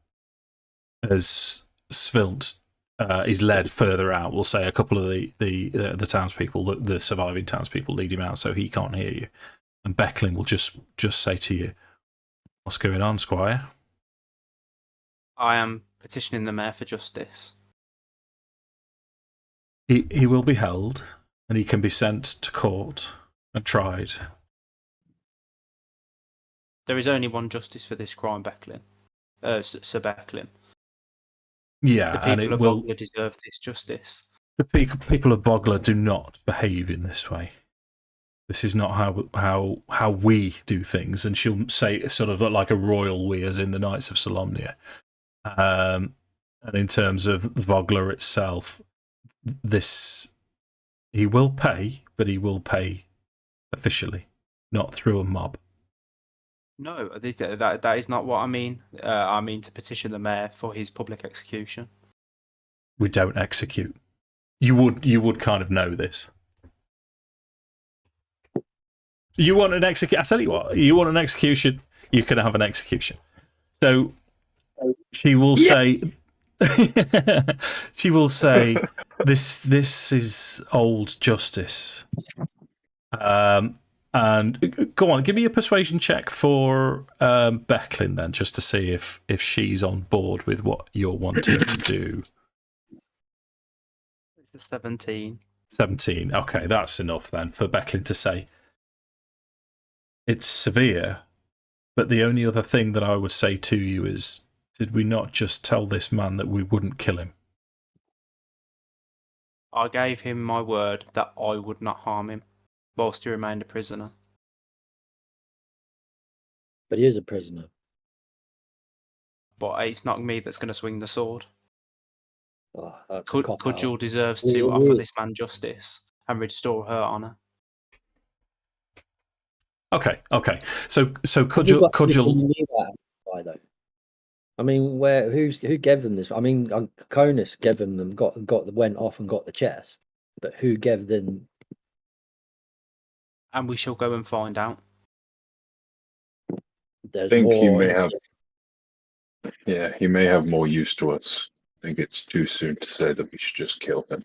as Svilt is led further out. We'll say a couple of the townspeople, the surviving townspeople, lead him out so he can't hear you. And Becklin will just say to you, "What's going on, Squire?" I am petitioning the mayor for justice. He will be held, and he can be sent to court and tried. There is only one justice for this crime, Becklin. Sir Becklin. Yeah, The and people it of will. Vogler deserve this justice. The people of Vogler do not behave in this way. This is not how we do things. And she'll say sort of like a royal we, as in the Knights of Solamnia. And in terms of Vogler itself, he will pay, but he will pay officially, not through a mob. No, that is not what I mean. I mean to petition the mayor for his public execution. We don't execute. You would kind of know this. You want an execution? I tell you what. You want an execution? You can have an execution. So she will say. She will say, "This is old justice." And go on, give me a persuasion check for Becklin then, just to see if she's on board with what you're wanting to do. It's a 17. 17. Okay, that's enough then for Becklin to say it's severe, but the only other thing that I would say to you is, did we not just tell this man that we wouldn't kill him? I gave him my word that I would not harm him whilst he remained a prisoner. But he is a prisoner. But it's not me that's going to swing the sword. Oh, that's Cudgel deserves to offer this man justice and restore her honour. Okay. So Cudgel. Why though? I mean, who gave them this? I mean, Conus gave them went off and got the chest, but who gave them? And we shall go and find out. I think he may have. Yeah, he may have more use to us. I think it's too soon to say that we should just kill him.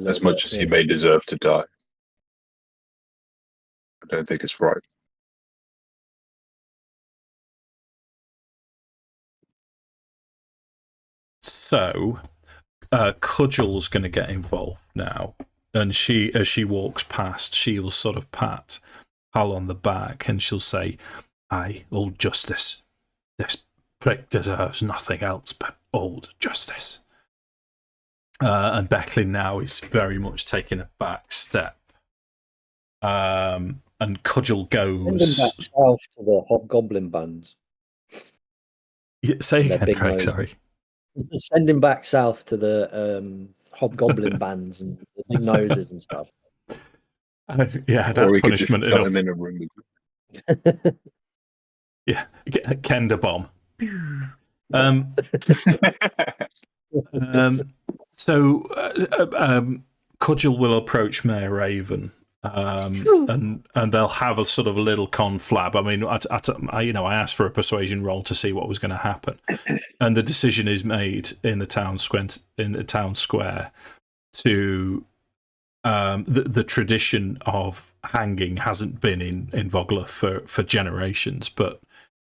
As much as he may deserve to die. I don't think it's right. So, Cudgel's going to get involved now, and as she walks past, she'll sort of pat Hal on the back, and she'll say, "Aye, old justice. This prick deserves nothing else but old justice." And Becklin now is very much taking a back step. And Cudgel goes back south to the hobgoblin bands. Say again, Craig. Sorry. Send him back south to the hobgoblin bands and the big noses and stuff. Yeah, that's punishment enough. Him in a room. Yeah, Kender bomb. So Cudgel will approach Mayor Raven, and they'll have a sort of a little conflab. I mean, I asked for a persuasion roll to see what was going to happen, and the decision is made in the town square to the tradition of hanging hasn't been in Vogler for generations, but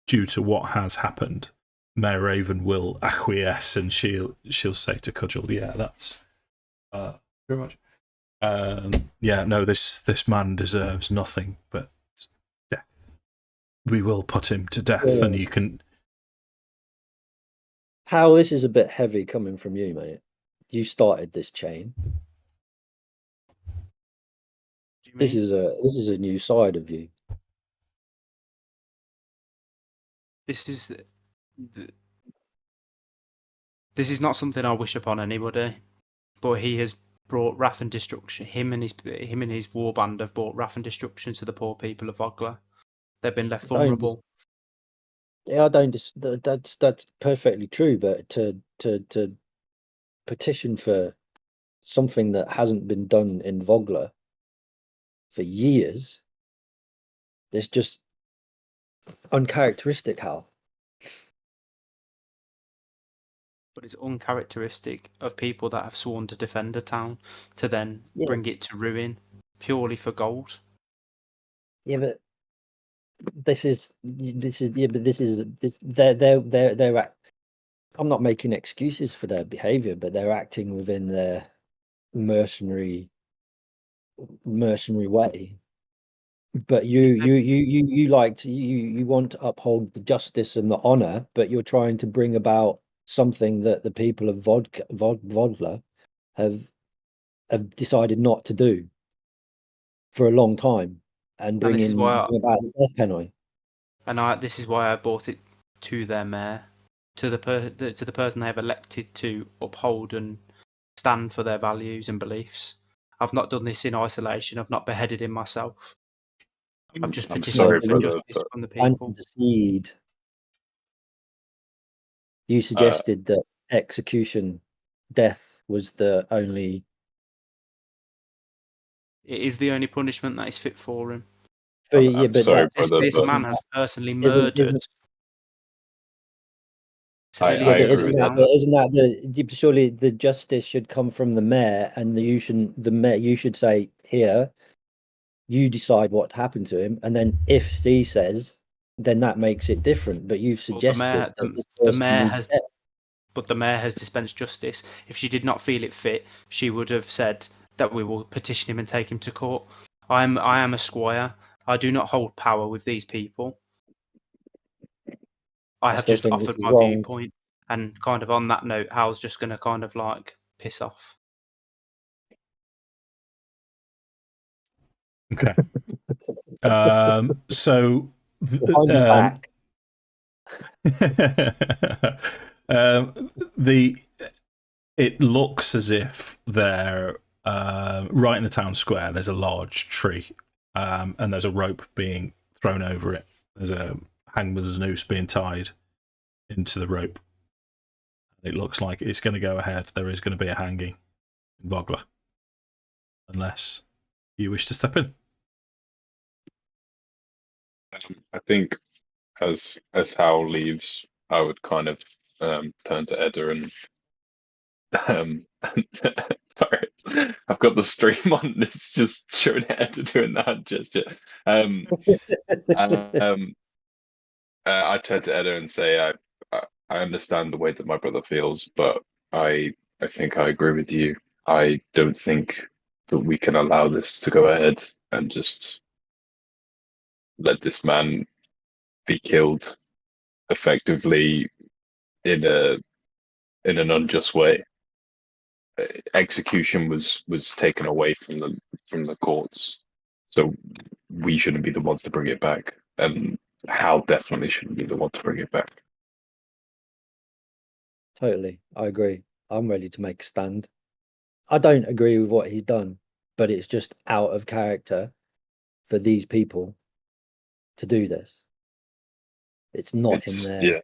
due to what has happened, Mayor Raven will acquiesce, and she'll say to Cudgel, "Yeah, that's very much. No, this man deserves nothing but death. We will put him to death, and you can." How this is a bit heavy coming from you, mate. You started this chain. This is a new side of you. This is not something I wish upon anybody, but he has brought wrath and destruction. Him and his warband have brought wrath and destruction to the poor people of Vogler. They've been left vulnerable. Yeah, I don't. That's perfectly true. But to petition for something that hasn't been done in Vogler for years, there's just uncharacteristic, Hal. But it's uncharacteristic of people that have sworn to defend a town to then bring it to ruin purely for gold. Yeah, but they're I'm not making excuses for their behavior, but they're acting within their mercenary way. But you like to you want to uphold the justice and the honor, but you're trying to bring about something that the people of Vodla have decided not to do for a long time, and bring about the death penalty. And this is why I brought it to their mayor, to the person they have elected to uphold and stand for their values and beliefs. I've not done this in isolation. I've not beheaded him myself. I've just petitioned for justice from the people. The seed. You suggested that execution, death, was the only. It is the only punishment that is fit for him. But this man has personally murdered. Isn't that surely the justice should come from the mayor, and you should say, here, you decide what happened to him, and then if he says, then that makes it different. But you've suggested the mayor has dispensed justice. If she did not feel it fit, she would have said that we will petition him and take him to court. I am a squire. I do not hold power with these people. I have just offered my viewpoint, and kind of on that note, Hal's just going to kind of like piss off. Okay. So back. It looks as if they're right in the town square. There's a large tree, and there's a rope being thrown over it. There's a hangman's noose being tied into the rope. It looks like it's going to go ahead. There is going to be a hanging in Vogler, unless you wish to step in. I think as Hal leaves, I would kind of turn to Edda and sorry, I've got the stream on. It's just showing Edda doing the hand gesture. I turn to Edda and say, I understand the way that my brother feels, but I think I agree with you. I don't think that we can allow this to go ahead and just let this man be killed effectively in an unjust way. Execution was taken away from the courts, so we shouldn't be the ones to bring it back, and Hal definitely shouldn't be the one to bring it back. Totally, I agree. I'm ready to make a stand. I don't agree with what he's done, but it's just out of character for these people to do this. It's not in their. Yeah.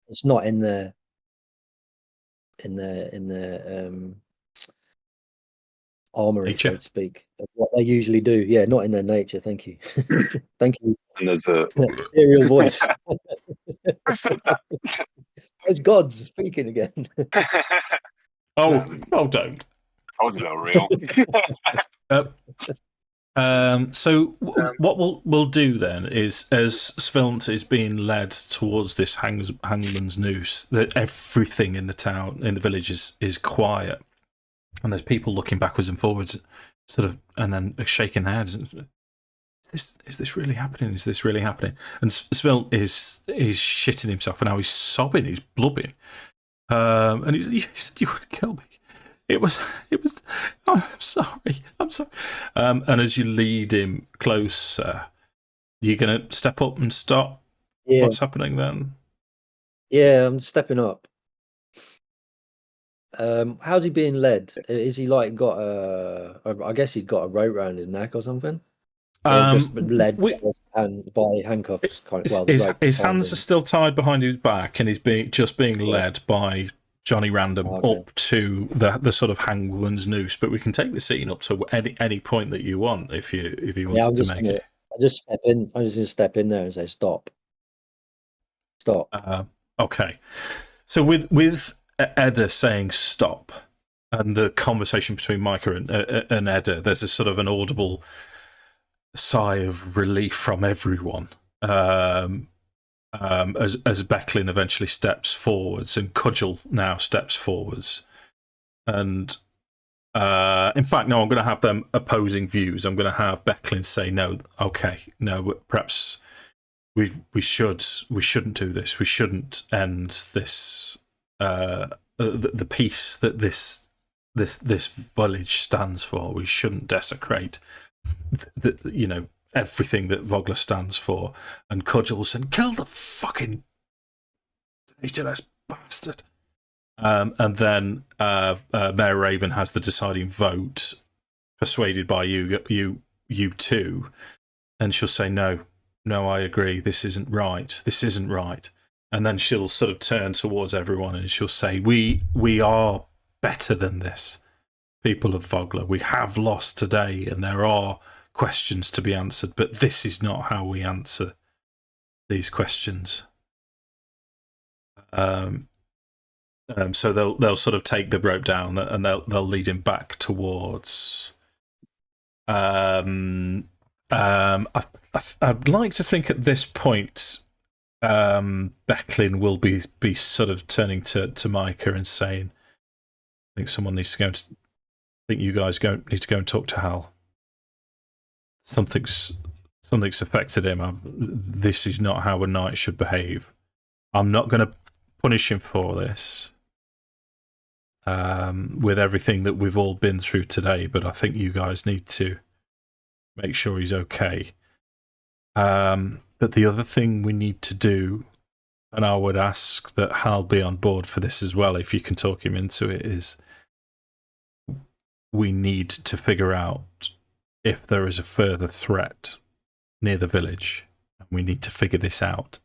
It's not in their armory, nature, so to speak, of what they usually do. Yeah, not in their nature. Thank you. Thank you. And there's a serial voice. Those gods speaking again. Don't. I was not real. So what we'll do then is, as Svilt is being led towards this hangman's noose, that everything in the town, in the village, is quiet, and there's people looking backwards and forwards, sort of, and then shaking their heads. Is this really happening? Is this really happening? And Svilt is shitting himself, and now he's sobbing, he's blubbing, and he said, "You would kill me. It was. Oh, I'm sorry. And as you lead him closer, you're going to step up and stop. Yeah. What's happening then? Yeah, I'm stepping up. How's he being led? Is he like got I guess he's got a rope around his neck or something. Or just led by handcuffs. His hands are still tied behind his back, and he's being led by Johnny Random up to the sort of hangman's noose. But we can take the scene up to any point that you want if you wanted to make it. I'm just going to step in there and say stop. Okay. So with Edda saying stop, and the conversation between Micah and Edda, there's a sort of an audible sigh of relief from everyone. As Becklin eventually steps forwards and Cudgel now steps forwards, and In fact, no, I'm going to have them opposing views. I'm going to have Becklin say, no, okay, no, perhaps we shouldn't do this. We shouldn't end this the peace that this village stands for. We shouldn't desecrate everything that Vogler stands for. And Cudgel will say, kill the fucking traitorous bastard. And then Mayor Raven has the deciding vote, persuaded by you two, and she'll say, no, I agree, this isn't right. And then she'll sort of turn towards everyone and she'll say, we are better than this, people of Vogler. We have lost today and there are questions to be answered, but this is not how we answer these questions. So they'll sort of take the rope down and they'll lead him back towards. I'd like to think at this point, Becklin will be sort of turning to Micah and saying, "I think someone needs to go. I think you guys need to go and talk to Hal. Something's affected him. This is not how a knight should behave. I'm not going to punish him for this." With everything that we've all been through today, but I think you guys need to make sure he's okay. But the other thing we need to do, and I would ask that Hal be on board for this as well, if you can talk him into it, is we need to figure out if there is a further threat near the village. And we need to figure this out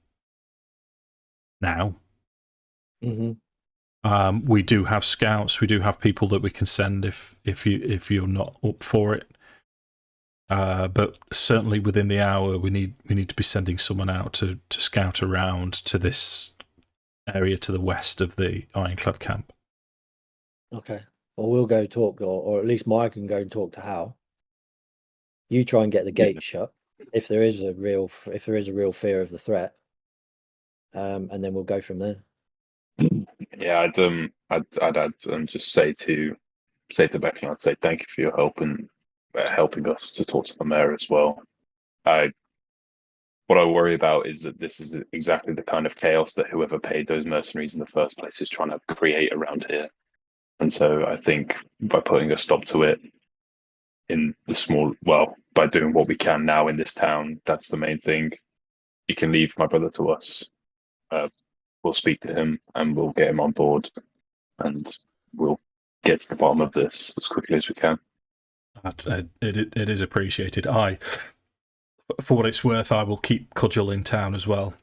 now. Mm-hmm. We do have scouts. We do have people that we can send if you're not up for it. But certainly within the hour, we need to be sending someone out to scout around to this area to the west of the Ironclad camp. Okay. Well, we'll go talk, or at least Mike can go and talk to Hal. You try and get the gate shut if there is a real fear of the threat, and then we'll go from there. Yeah, I'd add and just say to Becklin, I'd say thank you for your help and helping us to talk to the mayor as well. What I worry about is that this is exactly the kind of chaos that whoever paid those mercenaries in the first place is trying to create around here. And so I think by putting a stop to it by doing what we can now in this town, that's the main thing. You can leave my brother to us. We'll speak to him and we'll get him on board and we'll get to the bottom of this as quickly as we can. It is appreciated. For what it's worth, I will keep Cudgel in town as well.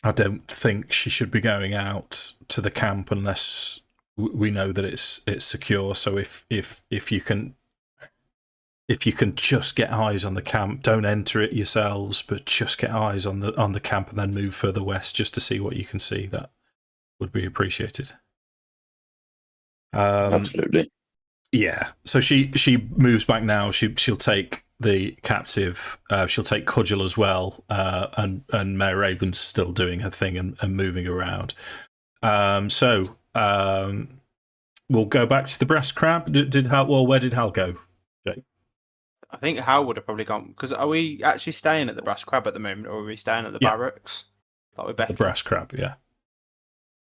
I don't think she should be going out to the camp unless we know that it's secure. So if you can just get eyes on the camp, don't enter it yourselves, but just get eyes on the camp and then move further west just to see what you can see. That would be appreciated. Absolutely. Yeah. So she moves back now. She'll take the captive. She'll take Cudgel as well. And Mayor Raven's still doing her thing and moving around. So we'll go back to the Brass Crab. Where did Hal go, Jake? I think Hal would have probably gone, because are we actually staying at the Brass Crab at the moment, or are we staying at the barracks? Like with Becky? The Brass Crab, yeah.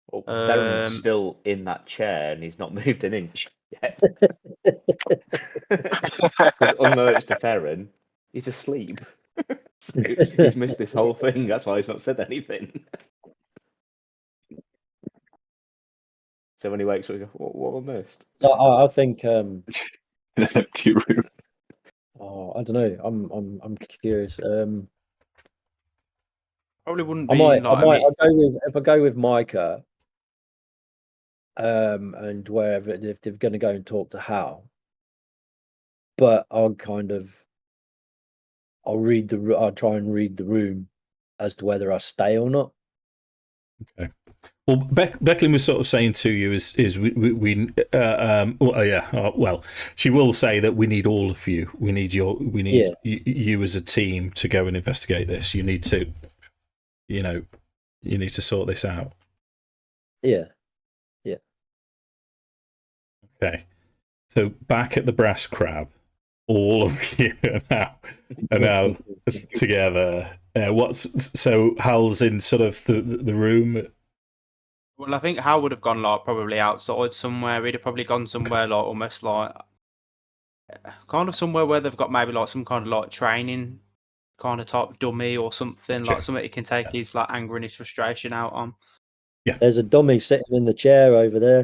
Well, Theron's still in that chair and he's not moved an inch yet. Because unbeknownst to Theron, he's asleep. So he's missed this whole thing. That's why he's not said anything. So when he wakes up, he goes, what have I missed? I think. Empty room. Oh, I don't know. I'm curious. Probably wouldn't be. If I go with Micah, and wherever, if they're going to go and talk to Hal, but I'll try and read the room as to whether I stay or not. Okay. Well, Becklin was sort of saying to you she will say that we need all of you. We need you as a team to go and investigate this. You need to, you need to sort this out. Yeah. Okay. So back at the Brass Crab, all of you are now together. So Hal's in sort of the room. Well, I think Hal would have gone like probably outside somewhere. He'd have probably gone somewhere like almost like kind of somewhere where they've got maybe like some kind of like training kind of type dummy or something, like something he can take his like anger and his frustration out on. Yeah, there's a dummy sitting in the chair over there.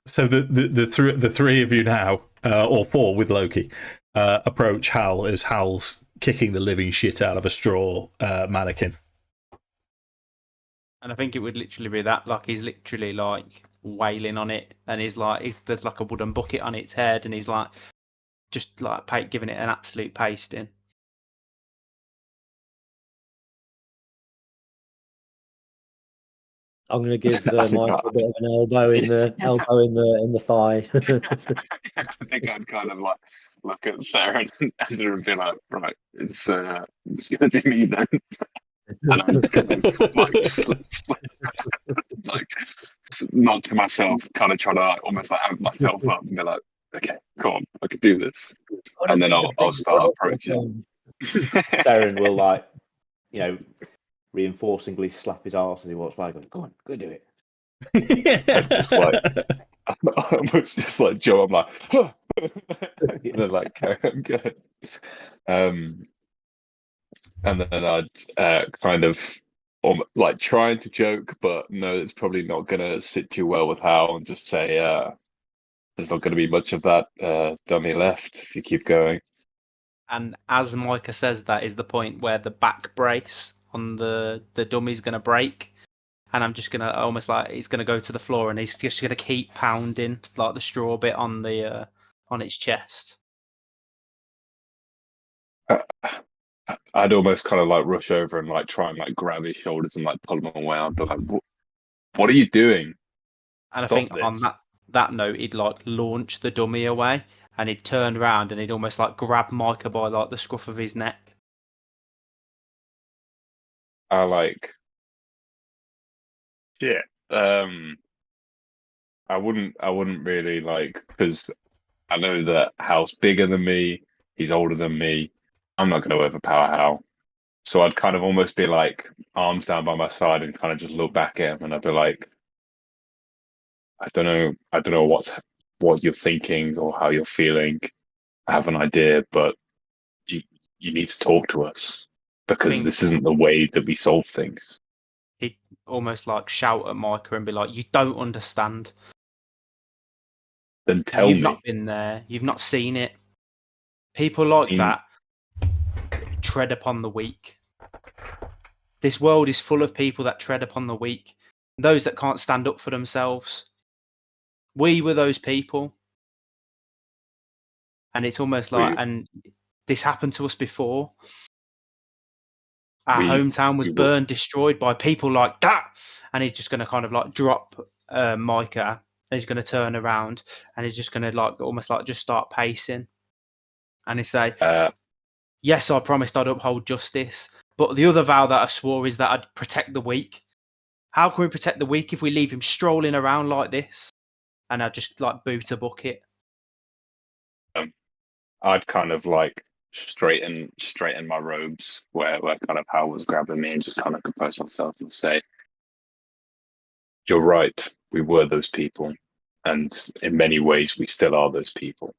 So the three of you now, or four with Loki, approach Hal as Hal's kicking the living shit out of a straw mannequin. And I think it would literally be that, like he's literally like wailing on it, and he's like, there's like a wooden bucket on its head, and he's like, just like giving it an absolute pasting. I'm going to give Mike a bit of an elbow in the thigh. I think I'd kind of like look at Theron and Edda and be like, right, it's going to be me then. And I'm just going to like nod to myself, kind of try to like, almost like amp myself up and be like, okay, come on, I could do this. And then I'll start approaching. Theron will like, reinforcingly slap his arse as he walks by, going, "Go on, go do it." Just like, I almost just like Joe. I'm like, huh. And then like, I'm good. And then I'd kind of like trying to joke, but no, it's probably not gonna sit too well with Hal, and just say, "There's not going to be much of that dummy left if you keep going." And as Micah says, that is the point where the back brace on the dummy's going to break, and I'm just going to almost like he's going to go to the floor, and he's just going to keep pounding like the straw bit on the on its chest. I'd almost kind of like rush over and like try and like grab his shoulders and like pull him away. I'd be like, "What are you doing?" And I think on that note, he'd like launch the dummy away, and he'd turn around and he'd almost like grab Micah by like the scruff of his neck. I like, yeah. I wouldn't really like, because I know that Hal's bigger than me. He's older than me. I'm not going to overpower Hal. So I'd kind of almost be like arms down by my side and kind of just look back at him, and I'd be like, I don't know what you're thinking or how you're feeling. I have an idea, but you need to talk to us, because this isn't the way that we solve things. He'd almost like shout at Micah and be like, "You don't understand. Then tell me. You've not been there. You've not seen it. People like that tread upon the weak. This world is full of people that tread upon the weak, those that can't stand up for themselves. We were those people." And it's almost like, and this happened to us before. Our hometown was burned, destroyed by people like that. And he's just going to kind of like drop Micah, and he's going to turn around, and he's just going to like almost like just start pacing. And he say, "Yes, I promised I'd uphold justice, but the other vow that I swore is that I'd protect the weak. How can we protect the weak if we leave him strolling around like this?" And I'd just like boot a bucket. I'd kind of like straighten my robes where kind of Hal was grabbing me, and just kind of compose myself and say, "You're right. We were those people, and in many ways we still are those people.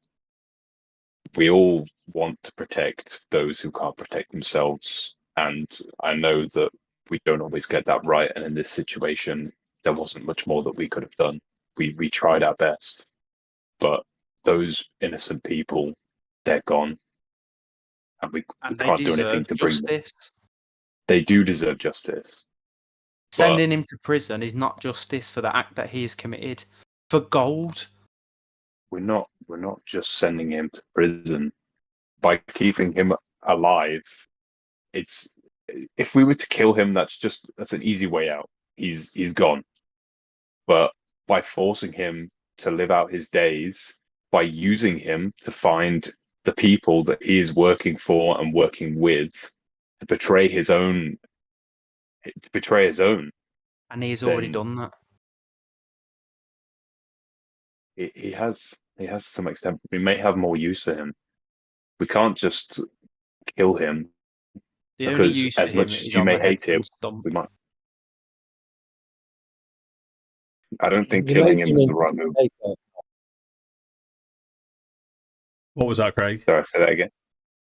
We all want to protect those who can't protect themselves, and I know that we don't always get that right, and in this situation there wasn't much more that we could have done. We tried our best, but those innocent people, they're gone, and we can't do anything to bring them. They do deserve justice. Sending him to prison is not justice for the act that he has committed. For gold. We're not just sending him to prison. By keeping him alive, if we were to kill him, that's an easy way out. He's gone. But by forcing him to live out his days, by using him to find the people that he is working for and working with, to betray his own. And he's already done that. he has to some extent. We may have more use for him. We can't just kill him The only because use for as him much as is you on may the hate him, stump. we might. I don't think You killing make him is the right into move. a scapegoat. What was that, Craig? Sorry, say that again.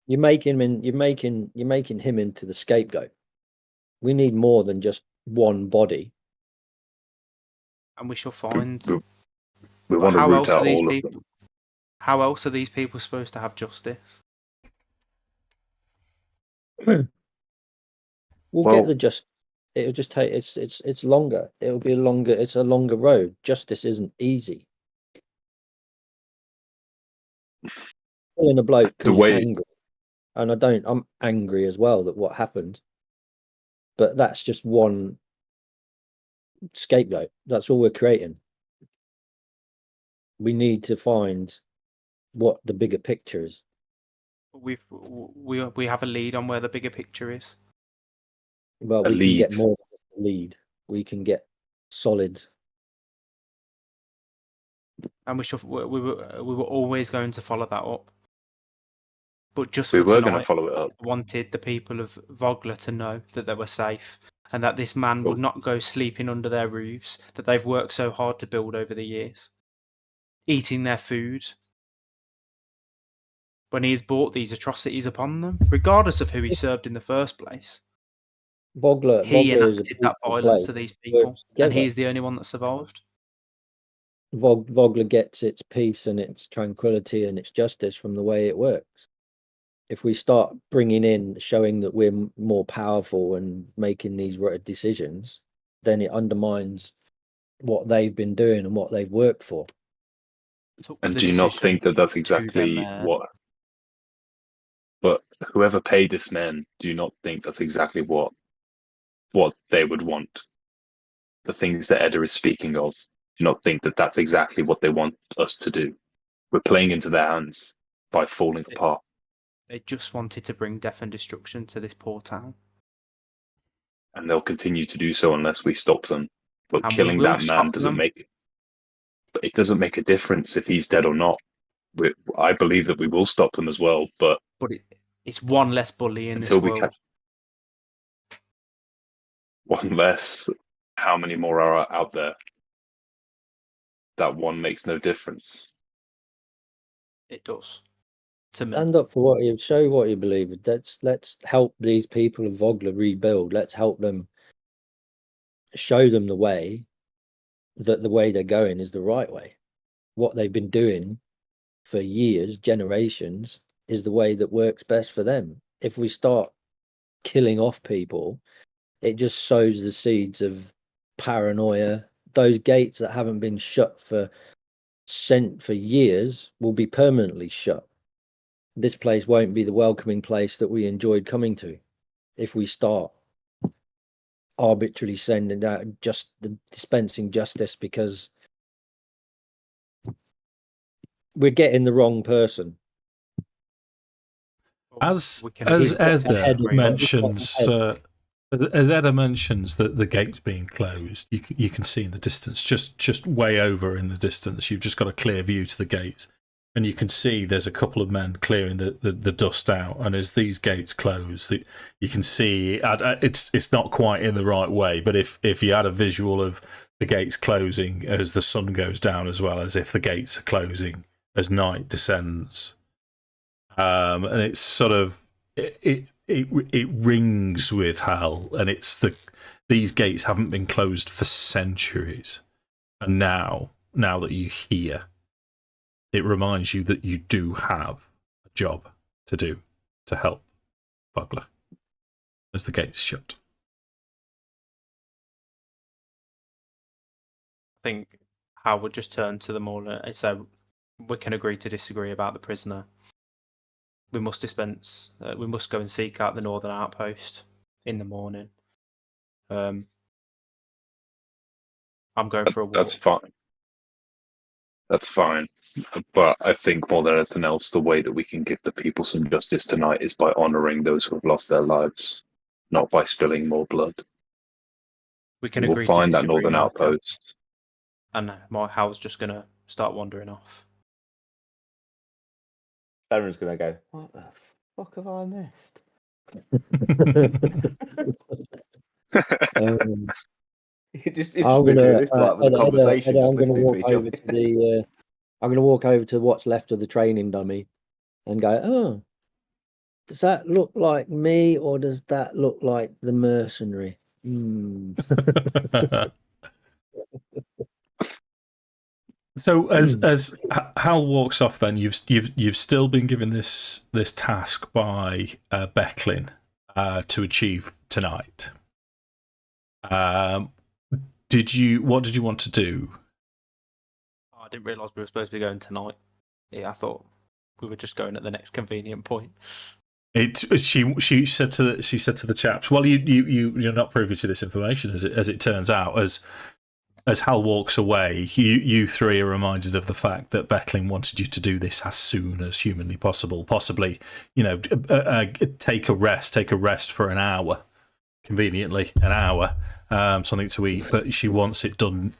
You're making him into the scapegoat. We need more than just one body. And we shall find. We want to how root else are out these all of people? them. How else are these people supposed to have justice? We'll Well- get the just. It'll just take. It's longer. It'll be longer. It's a longer road. Justice isn't easy. Killing a bloke because you're angry, and I'm angry as well that what happened. But that's just one scapegoat. That's all we're creating. We need to find what the bigger picture is. We have a lead on where the bigger picture is. Well, we can get more than a lead. We can get solid. And we were always going to follow that up. But just We for were tonight, going to follow it up. I wanted the people of Vogler to know that they were safe and that this man would not go sleeping under their roofs that they've worked so hard to build over the years, eating their food, when he has brought these atrocities upon them, regardless of who he served in the first place. Vogler He is enacted that violence to these people, and he's the only one that survived. Vogler gets its peace and its tranquility and its justice from the way it works. If we start bringing in, showing that we're more powerful and making these decisions, then it undermines what they've been doing and what they've worked for. And do you not think that that's exactly what? But whoever paid this man, do you not think that's exactly what they would want? The things that Edda is speaking of, do you not think that that's exactly what they want us to do? We're playing into their hands by falling apart. They just wanted to bring death and destruction to this poor town. And they'll continue to do so unless we stop them. But And killing that man doesn't make a difference if he's dead or not. I believe that we will stop them as well, but it's one less bully in until this world. One less. How many more are out there? That one makes no difference. It does. To me. Stand up for what you show, what you believe. Let's help these people of Vogler rebuild. Let's help them, show them the way, that the way they're going is the right way. What they've been doing for years, generations, is the way that works best for them. If we start killing off people, it just sows the seeds of paranoia. Those gates that haven't been shut for years will be permanently shut. This place won't be the welcoming place that we enjoyed coming to if we start arbitrarily sending out dispensing justice because we're getting the wrong person. As Edda mentions that the gate's being closed, you can see in the distance, just way over in the distance, you've just got a clear view to the gates. And you can see there's a couple of men clearing the dust out. And as these gates close, you can see it's not quite in the right way. But if you had a visual of the gates closing as the sun goes down, as well as if the gates are closing as night descends, and it's sort of it rings with hell. And it's these gates haven't been closed for centuries, and now that you hear. It reminds you that you do have a job to do to help Vogler as the gates shut. I think Howard just turned to them all and said, "We can agree to disagree about the prisoner. We must we must go and seek out the northern outpost in the morning. I'm going for a walk." That's fine. That's fine. But I think more than anything else, the way that we can give the people some justice tonight is by honouring those who have lost their lives, not by spilling more blood. We can agree to find that disagree, northern Micah. outpost. And Howard's just going to start wandering off. Theron's going to go, what the fuck have I missed? I'm gonna walk over to what's left of the training dummy and go, oh, does that look like me or does that look like the mercenary? So as Hal walks off, then you've still been given this task by Becklin to achieve tonight. What did you want to do? I didn't realise we were supposed to be going tonight. Yeah, I thought we were just going at the next convenient point. She said to the chaps, well, you're not privy to this information as it turns out. As Hal walks away, you three are reminded of the fact that Becklin wanted you to do this as soon as humanly possible. Possibly, take a rest for an hour, conveniently an hour, something to eat. But she wants it done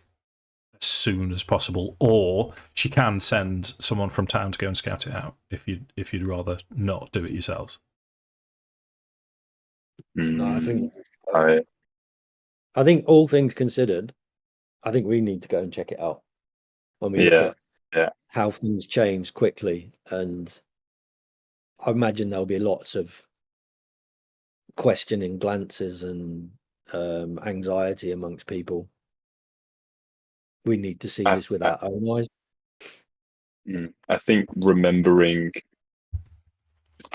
as soon as possible, or she can send someone from town to go and scout it out if you'd rather not do it yourselves. No, I think all things considered, I think we need to go and check it out when we look at how things change quickly, and I imagine there'll be lots of questioning glances and anxiety amongst people. We need to see this with our own eyes. I think remembering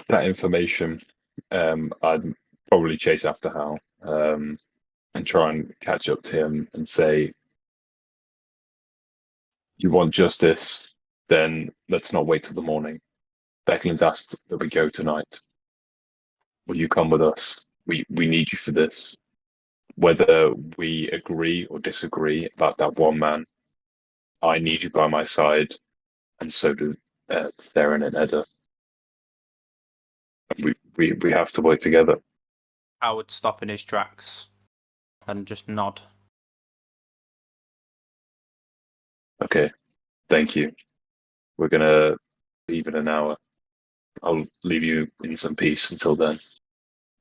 that information, I'd probably chase after Hal and try and catch up to him and say, you want justice, then let's not wait till the morning. Becklin's asked that we go tonight. Will you come with us? We need you for this. Whether we agree or disagree about that one man, I need you by my side, and so do Theron and Edda. We have to work together. I would stop in his tracks and just nod. Okay, thank you. We're gonna leave in an hour. I'll leave you in some peace until then.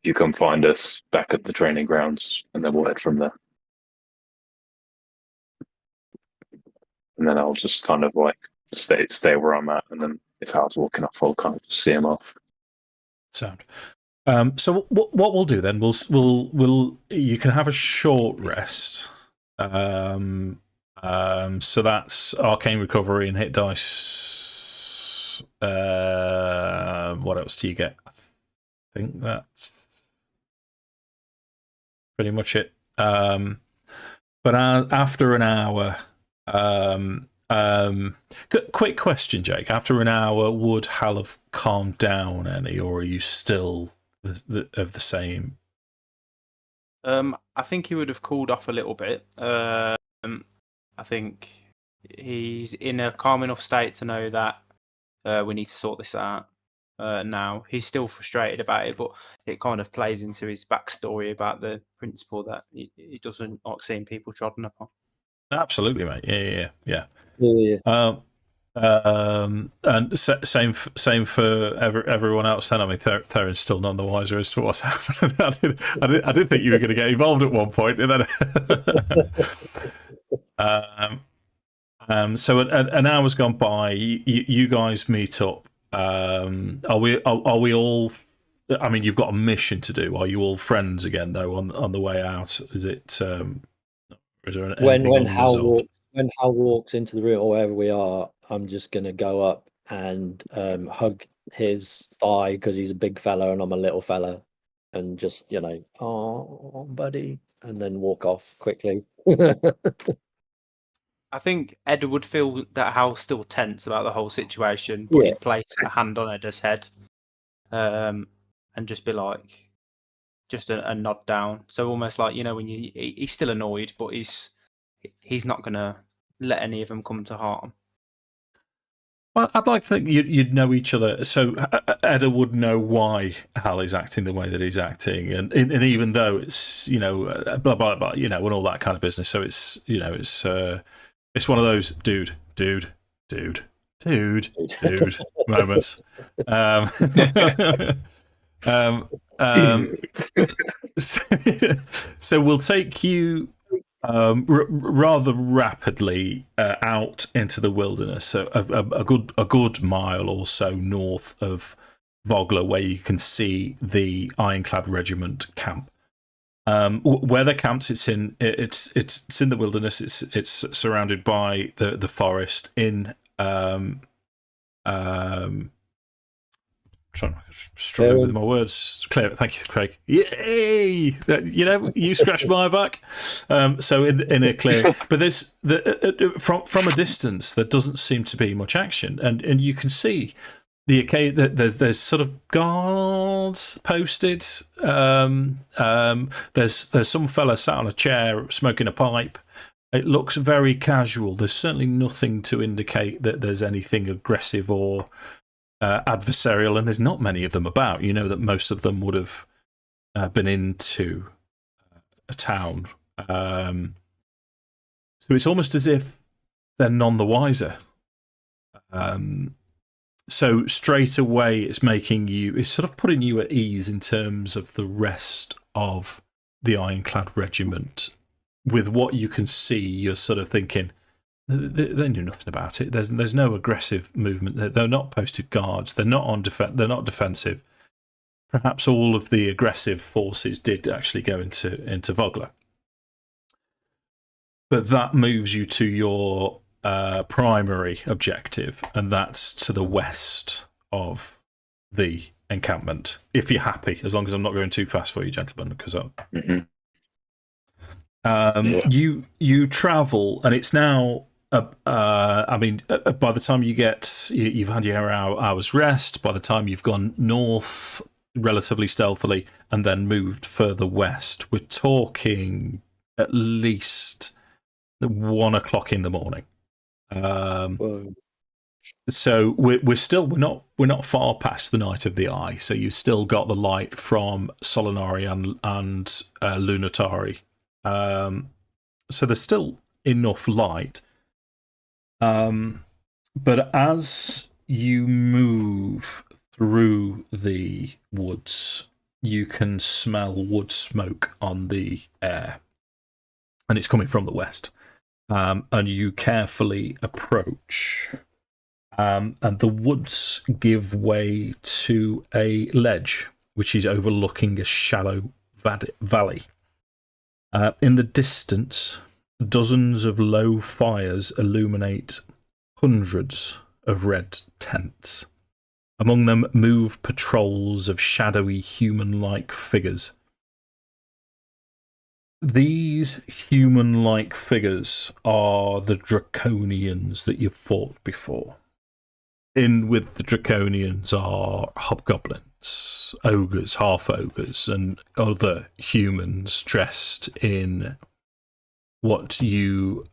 You come find us back at the training grounds, and then we'll head from there. And then I'll just kind of like stay where I'm at, and then if Hal's walking off, I'll kind of just see him off. Sound. So what we'll do then? We'll you can have a short rest. So that's arcane recovery and hit dice. What else do you get? I think that's pretty much it. But after an hour, quick question, Jake. After an hour, would Hal have calmed down any, or are you still of the same? I think he would have cooled off a little bit. I think he's in a calm enough state to know that we need to sort this out now. He's still frustrated about it, but it kind of plays into his backstory about the principle that he doesn't like seeing people trodden upon. Absolutely, mate. Yeah. And same for everyone else. Then I mean, Theron's still none the wiser as to what's happening. I did think you were going to get involved at one point, and then so an hour's gone by. You guys meet up. Are we all? I mean, you've got a mission to do. Are you all friends again though on the way out? Is it? Is there when Hal walks into the room or wherever we are, I'm just gonna go up and hug his thigh because he's a big fella and I'm a little fella, and just oh buddy, and then walk off quickly. I think Edda would feel that Hal's still tense about the whole situation, but he'd place a hand on Edda's head and just be like, just a nod down. So almost like, when he's still annoyed, but he's not going to let any of them come to harm. Well, I'd like to think you'd know each other, so Edda would know why Hal is acting the way that he's acting, and even though it's blah blah blah, and all that kind of business. So it's it's one of those dude, dude. Moments. So we'll take you rather rapidly out into the wilderness, so a good mile or so north of Vogler, where you can see the Ironclad Regiment camp. Where they're camped, it's in the wilderness. It's surrounded by the forest. Struggling with my words. Cleric, thank you, Craig. Yay! You scratched my back. So in a clearing, but there's from a distance there doesn't seem to be much action, and you can see there's sort of guards posted. There's some fella sat on a chair smoking a pipe. It looks very casual. There's certainly nothing to indicate that there's anything aggressive or adversarial, and there's not many of them about. You know that most of them would have been into a town. So it's almost as if they're none the wiser. So straight away, it's sort of putting you at ease in terms of the rest of the Ironclad Regiment. With what you can see, you're sort of thinking, they knew nothing about it. There's no aggressive movement. They're not posted guards. They're not They're not defensive. Perhaps all of the aggressive forces did actually go into Vogler, but that moves you to your primary objective, and that's to the west of the encampment. If you're happy, as long as I'm not going too fast for you, gentlemen, because you travel, and it's now. By the time you've had your hour's rest. By the time you've gone north relatively stealthily and then moved further west, we're talking at least 1 o'clock in the morning. So we're not far past the Night of the Eye. So you've still got the light from Solanari and Lunatari. So there's still enough light. But as you move through the woods, you can smell wood smoke on the air, and it's coming from the west. And you carefully approach, and the woods give way to a ledge which is overlooking a shallow valley. In the distance, dozens of low fires illuminate hundreds of red tents. Among them move patrols of shadowy human-like figures. These human-like figures are the Draconians that you've fought before. In with the Draconians are hobgoblins, ogres, half-ogres, and other humans dressed in what you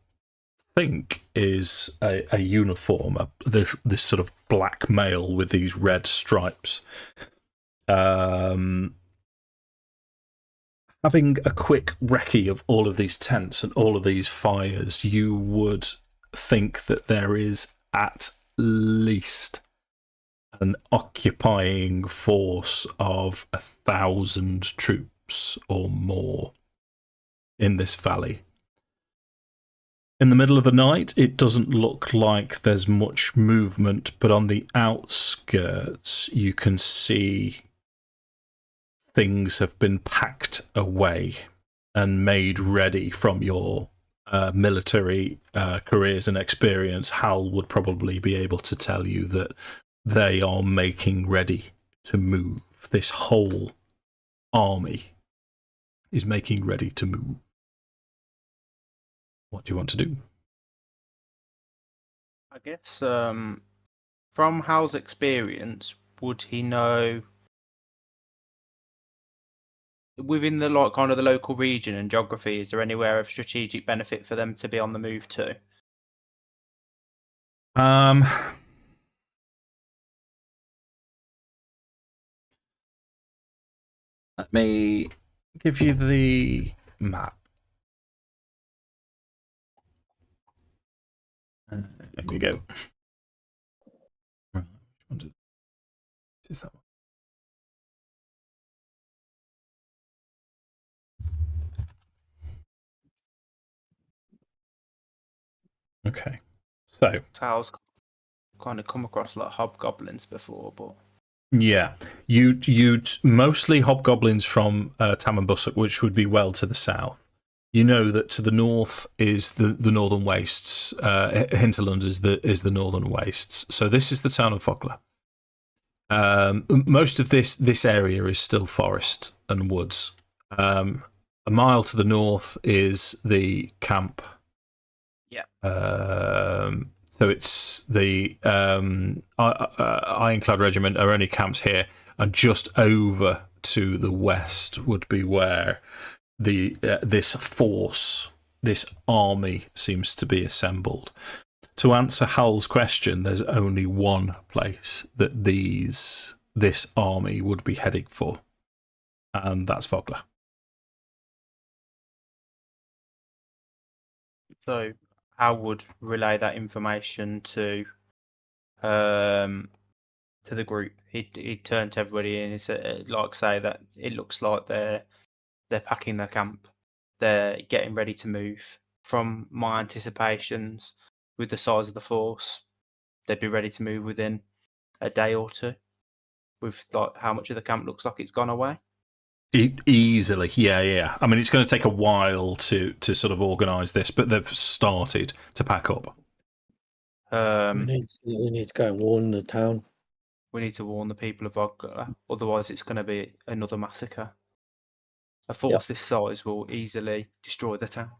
think is a uniform, this sort of black mail with these red stripes. Having a quick recce of all of these tents and all of these fires, you would think that there is at least an occupying force of 1,000 troops or more in this valley. In the middle of the night, it doesn't look like there's much movement, but on the outskirts, you can see things have been packed away and made ready. From your military careers and experience, Hal would probably be able to tell you that they are making ready to move. This whole army is making ready to move. What do you want to do? I guess from Hal's experience, would he know within the kind of the local region and geography, is there anywhere of strategic benefit for them to be on the move to? Let me give you the map. There we go. is that one? Okay, so I was kind of come across like hobgoblins before, but yeah, you'd mostly hobgoblins from Tam and Bussock, which would be well to the south. You know that to the north is the northern wastes. Hinterland is the northern wastes. So this is the town of Fogler. Most of this area is still forest and woods. A mile to the north is the camp. Yeah. So it's the Ironclad Regiment are only camped here, and just over to the west would be where this force, this army, seems to be assembled. To answer Hal's question, there's only one place that this army would be heading for, and that's Fogler. So Hal would relay that information to the group. He'd turn to everybody and say that it looks like they're packing their camp. They're getting ready to move. From my anticipations, with the size of the force, they'd be ready to move within a day or two. With like how much of the camp looks like it's gone away. Easily, yeah. I mean, it's going to take a while to sort of organise this, but they've started to pack up. We need to go and warn the town. We need to warn the people of Ogla, otherwise it's going to be another massacre. A force this size will easily destroy the town.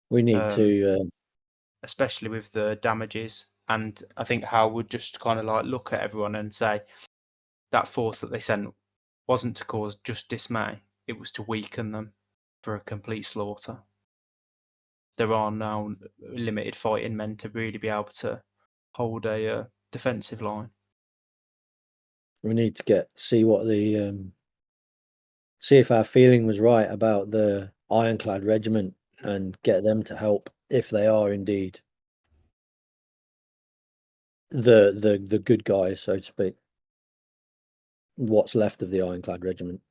We need to, especially with the damages. And I think Hal would just kind of like look at everyone and say that force that they sent wasn't to cause just dismay; it was to weaken them for a complete slaughter. There are now limited fighting men to really be able to hold a defensive line. We need to see if our feeling was right about the Ironclad Regiment and get them to help if they are indeed the good guys, so to speak. What's left of the Ironclad Regiment.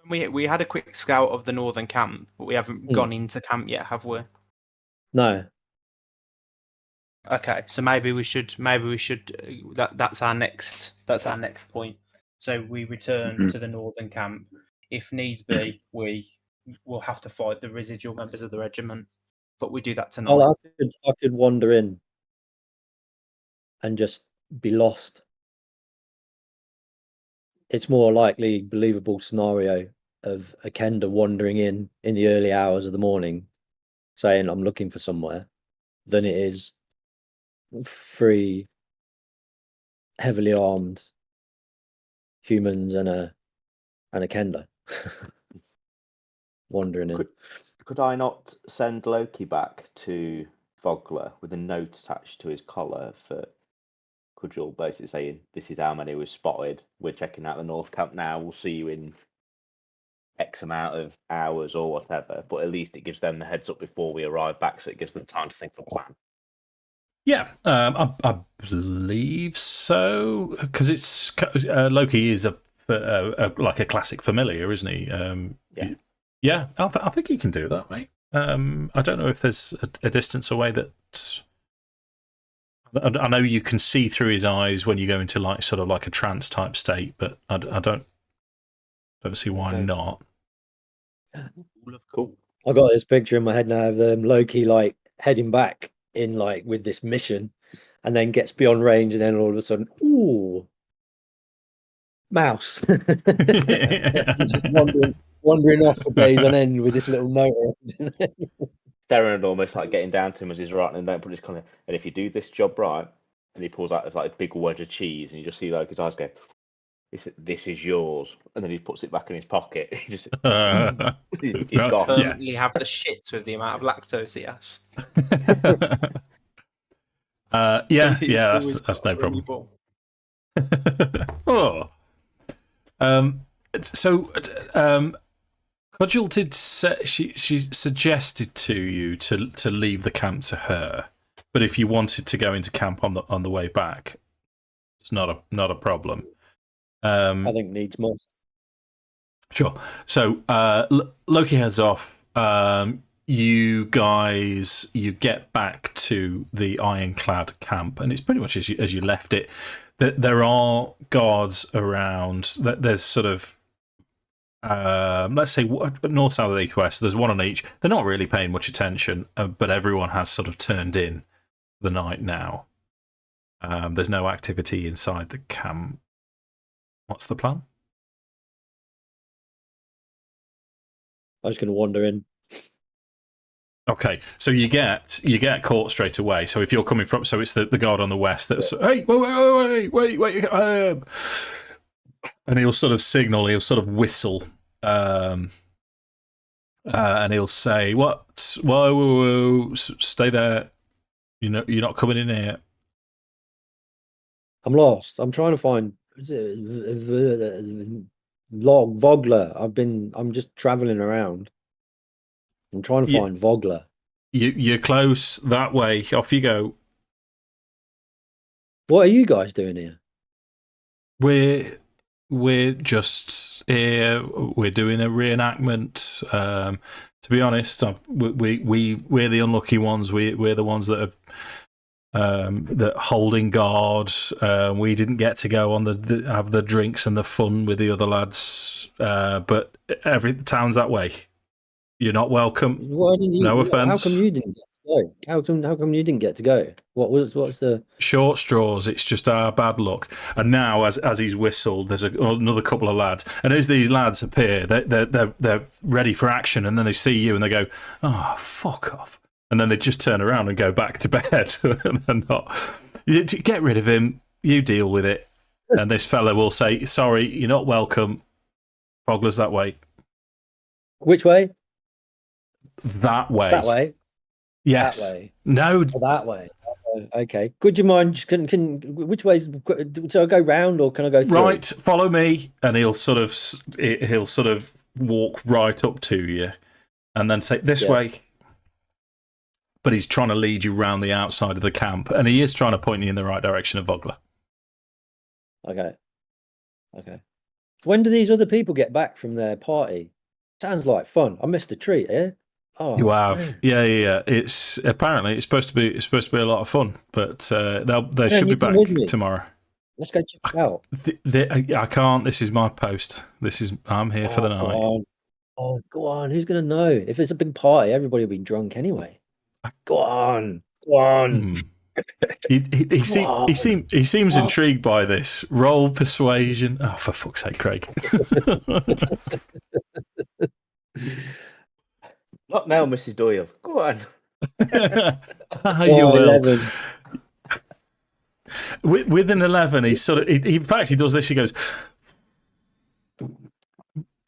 We had a quick scout of the northern camp, but we haven't gone into camp yet, have we? No. Okay, so maybe we should. That's our next point. So we return to the northern camp. If needs be, we will have to fight the residual members of the regiment, but we do that tonight. Oh, I could wander in and just be lost. It's more likely believable scenario of a Kender wandering in the early hours of the morning, saying I'm looking for somewhere, than it is 3 heavily armed humans and a Kender wandering in. Could I not send Loki back to Fogler with a note attached to his collar for Cudgel, basically saying, "This is how many we've spotted. We're checking out the North Camp now. We'll see you in X amount of hours or whatever." But at least it gives them the heads up before we arrive back, so it gives them time to think of a plan. Yeah, I believe so, because it's Loki is like a classic familiar, isn't he? Yeah. I think he can do that, mate. I don't know if there's a distance away that. I know you can see through his eyes when you go into like sort of like a trance type state, but I don't see why not. Cool. I got this picture in my head now of Loki like heading back in like with this mission, and then gets beyond range, and then all of a sudden, ooh, mouse, just wandering off for days on end with this little note. Theron almost like getting down to him as he's writing and don't put his kind of, and if you do this job right, and he pulls out this like a big wedge of cheese, and you just see like his eyes go, "This is yours," and then he puts it back in his pocket. He just he's gone. Permanently have the shits with the amount of lactose he has. That's no problem. Cudgel did say she suggested to you to leave the camp to her, but if you wanted to go into camp on the way back, It's not a problem. I think needs must. Sure. So Loki heads off. You guys, you get back to the ironclad camp, and it's pretty much as you left it. There are guards around. There's sort of, let's say, north, south, east, west. There's one on each. They're not really paying much attention, but everyone has sort of turned in the night now. There's no activity inside the camp. What's the plan? I was going to wander in. Okay, so you get caught straight away. So if you're coming from, so it's the guard on the west that's, hey, wait, and he'll sort of signal, he'll sort of whistle, and he'll say, "What? Whoa, stay there. You're not coming in here." I'm lost. I'm trying to find Vogler. I'm just traveling around. I'm trying to find Vogler. You're close that way. Off you go. What are you guys doing here? We're just here. We're doing a reenactment. To be honest, we're the unlucky ones. We're the ones that are that holding guard. We didn't get to go on have the drinks and the fun with the other lads. But every town's that way. You're not welcome. Why didn't you? No offense. How come you didn't get to go? How come you didn't get to go? What's the short straws? It's just our bad luck. And now, as he's whistled, there's another couple of lads, and as these lads appear, they're ready for action, and then they see you and they go, "Oh, fuck off!" And then they just turn around and go back to bed. And they're not. Get rid of him. You deal with it. And this fella will say, "Sorry, you're not welcome." Fogler's that way. Which way? That way. That way. Yes. That way. No. Oh, that way. Okay. Could you mind? Can which way? So I go round or can I go through? Right. Follow me, and he'll sort of walk right up to you, and then say this way. But he's trying to lead you round the outside of the camp, and he is trying to point you in the right direction of Vogler. Okay. When do these other people get back from their party? Sounds like fun. I missed a treat here. Oh, you have, yeah. It's supposed to be a lot of fun, but they should be back tomorrow. Let's go check it out. I can't. This is my post. I'm here for the night. Go on. Who's gonna know? If it's a big party, everybody will be drunk anyway. Go on. He seems intrigued by this. Roll persuasion. Oh, for fuck's sake, Craig. Not now, Mrs. Doyle. Go on. You will. 11. With an 11, he does this. He goes,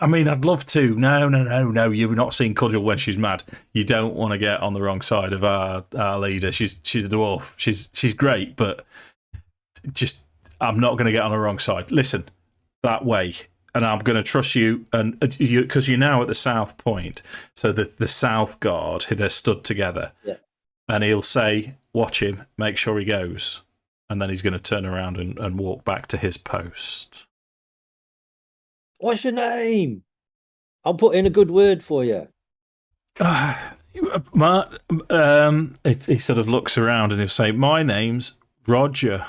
I mean, I'd love to. No. You've not seen Cudgel when she's mad. You don't want to get on the wrong side of our leader. She's a dwarf. She's great, but just I'm not going to get on the wrong side. Listen, that way. And I'm going to trust you, and because you're now at the south point, so the south guard, they're stood together, and he'll say, "Watch him, make sure he goes," and then he's going to turn around and walk back to his post. What's your name? I'll put in a good word for you. He sort of looks around and he'll say, "My name's Roger."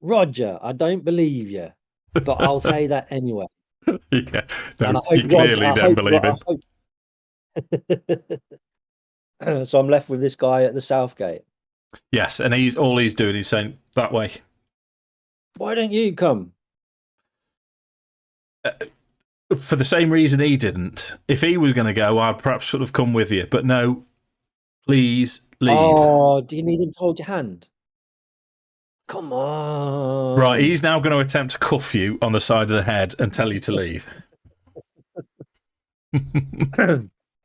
Roger, I don't believe you, but I'll say that anyway. Yeah, no, you clearly don't believe him. So I'm left with this guy at the south gate. Yes, and he's saying that way. Why don't you come? For the same reason he didn't. If he was going to go, I'd perhaps sort of come with you, but no. Please leave. Oh, do you need him to hold your hand? Come on. Right, he's now going to attempt to cuff you on the side of the head and tell you to leave.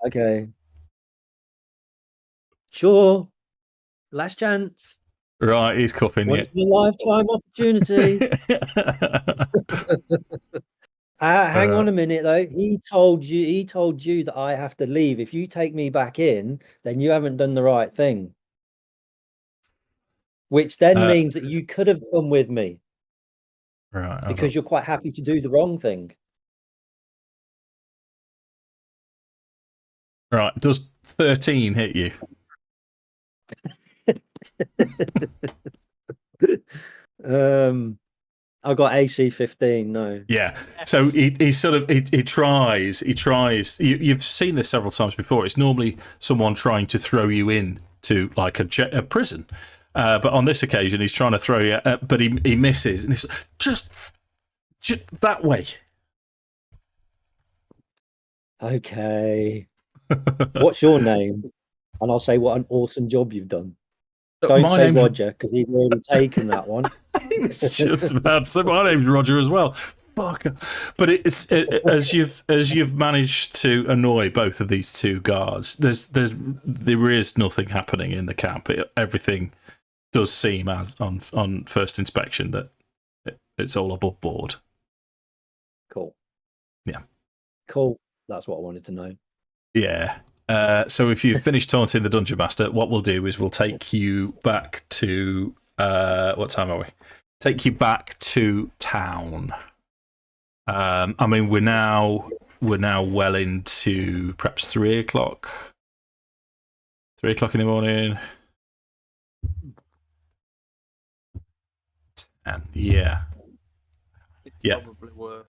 Okay. Sure. Last chance. Right, he's cuffing Once in a lifetime opportunity. Hang on a minute, though. He told you that I have to leave. If you take me back in, then you haven't done the right thing. which then means that you could have come with me. Right. Because you're quite happy to do the wrong thing. Right. Does 13 hit you? I got AC 15. No. Yeah. So he sort of he tries. You've seen this several times before. It's normally someone trying to throw you in to like a prison, but on this occasion he's trying to throw you. But he misses, and he's just that way. Okay. What's your name? And I'll say what an awesome job you've done. Don't say Roger, because he's already taken that one. I was just about to say my name's Roger as well. Fuck. But as you've managed to annoy both of these two guards, there is nothing happening in the camp. Everything does seem, as on first inspection, that it's all above board. Cool. Yeah. Cool. That's what I wanted to know. Yeah. So if you've finished taunting the Dungeon Master, what we'll do is we'll take you back to what time are we? Take you back to town. I mean, we're now well into perhaps 3 o'clock. 3 o'clock in the morning. And yeah. It's probably worth.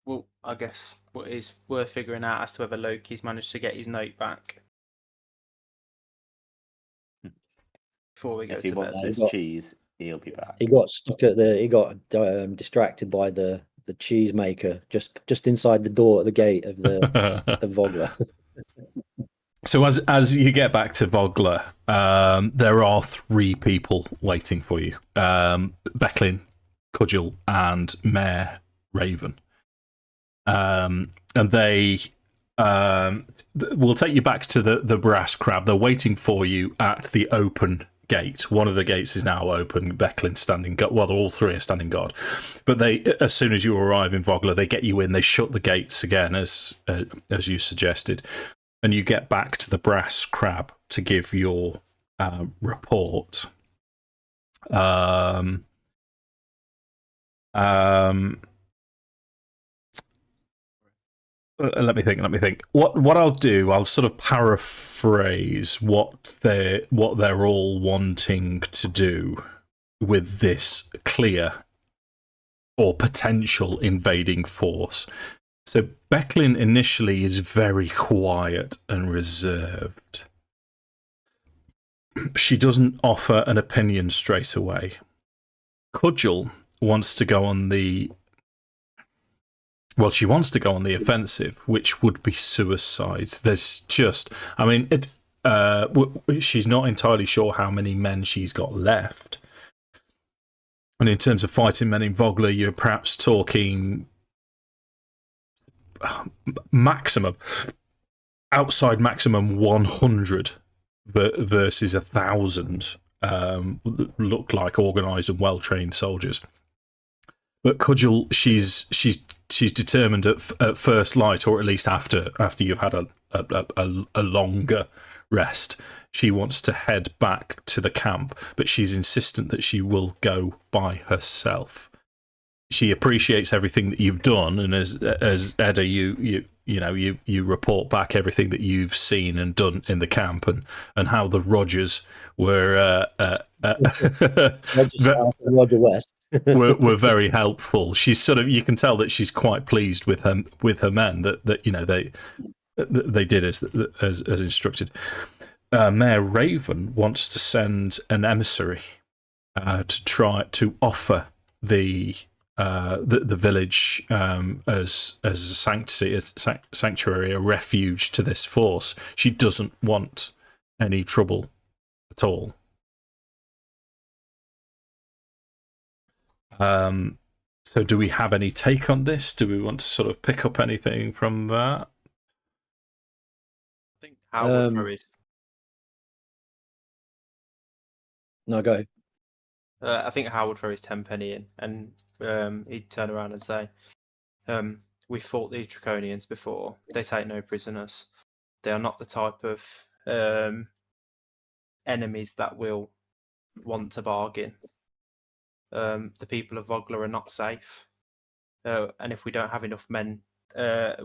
Well, I guess what is worth figuring out as to whether Loki's managed to get his note back before we go to bed. If he wants this cheese, he'll be back. He got stuck at he got distracted by the cheese maker just inside the door at the gate of the Vogler. So as you get back to Vogler, there are 3 people waiting for you: Becklin, Cudgel, and Mayor Raven. And they will take you back to the brass crab. They're waiting for you at the open gate. One of the gates is now open. Becklin's standing guard. Well, all 3 are standing guard. But they, as soon as you arrive in Vogler, they get you in. They shut the gates again, as you suggested, and you get back to the brass crab to give your report. Let me think. What I'll do, I'll sort of paraphrase what they're all wanting to do with this clear or potential invading force. So Becklin initially is very quiet and reserved. She doesn't offer an opinion straight away. Cudgel wants to go on the she wants to go on the offensive, which would be suicide. There's just, I mean, she's not entirely sure how many men she's got left. And in terms of fighting men in Vogler, you're perhaps talking maximum 100 versus 1,000 look like organised and well-trained soldiers. But Cudgel, she's determined at first light, or at least after you've had a longer rest, she wants to head back to the camp, but she's insistent that she will go by herself. She appreciates everything that you've done, and as Edda, you report back everything that you've seen and done in the camp, and how the Rogers were Roger West. were very helpful. She's sort of, you can tell that she's quite pleased with her men that they did as instructed. Mayor Raven wants to send an emissary to try to offer the village as a sanctuary, a refuge to this force. She doesn't want any trouble at all. So do we have any take on this? Do we want to sort of pick up anything from that? I think Howard for his... No, go. I think Howard throw his 10-penny in, and he'd turn around and say, "We fought these Draconians before. They take no prisoners. They are not the type of enemies that will want to bargain. The people of Vogler are not safe, and if we don't have enough men,